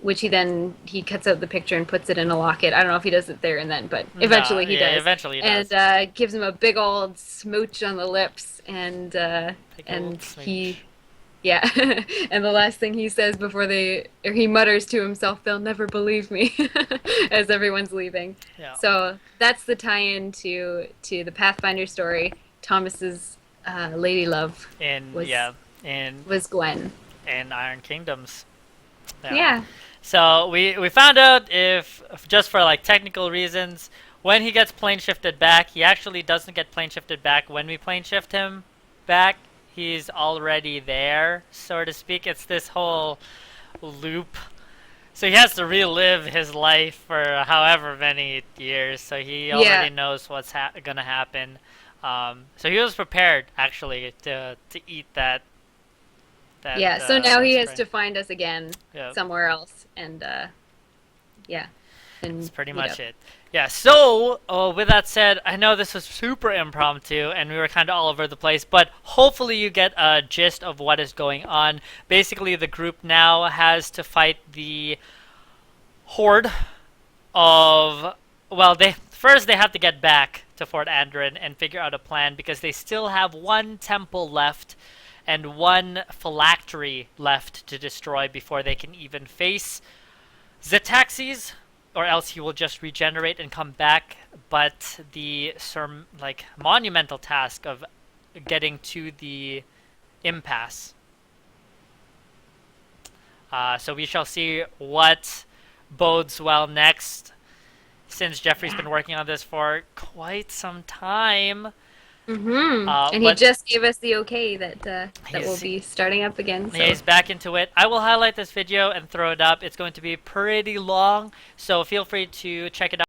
which he cuts out the picture and puts it in a locket. I don't know if he does it there and then, but No, eventually he yeah, does. eventually he And does. gives him a big old smooch on the lips, Big old and he smooch. yeah. And the last thing he says he mutters to himself, "They'll never believe me," as everyone's leaving. Yeah. So that's the tie-in to the Pathfinder story. Thomas's lady love In was yeah, in was Gwen. in Iron Kingdoms. Yeah. Yeah. So we found out if just for like technical reasons, when he gets plane shifted back, he actually doesn't get plane shifted back when we plane shift him back. He's already there, so to speak. It's this whole loop. So he has to relive his life for however many years. So he Yeah. already knows what's gonna happen. So he was prepared actually to eat that Yeah. So now he has spray. to find us again Yeah. somewhere else, and yeah, That's and pretty meet much up. it. Yeah, so with that said, I know this was super impromptu and we were kind of all over the place, but hopefully you get a gist of what is going on. Basically, the group now has to fight the horde of. Well, they have to get back to Fort Andrin and figure out a plan because they still have one temple left and one phylactery left to destroy before they can even face Zetaxes, or else he will just regenerate and come back. But the monumental task of getting to the impasse. So we shall see what bodes well next. Since Jeffrey's been working on this for quite some time, And he but just gave us the okay that we'll he's be starting up again. yeah, So he's back into it. I will highlight this video and throw it up. It's going to be pretty long, so feel free to check it out.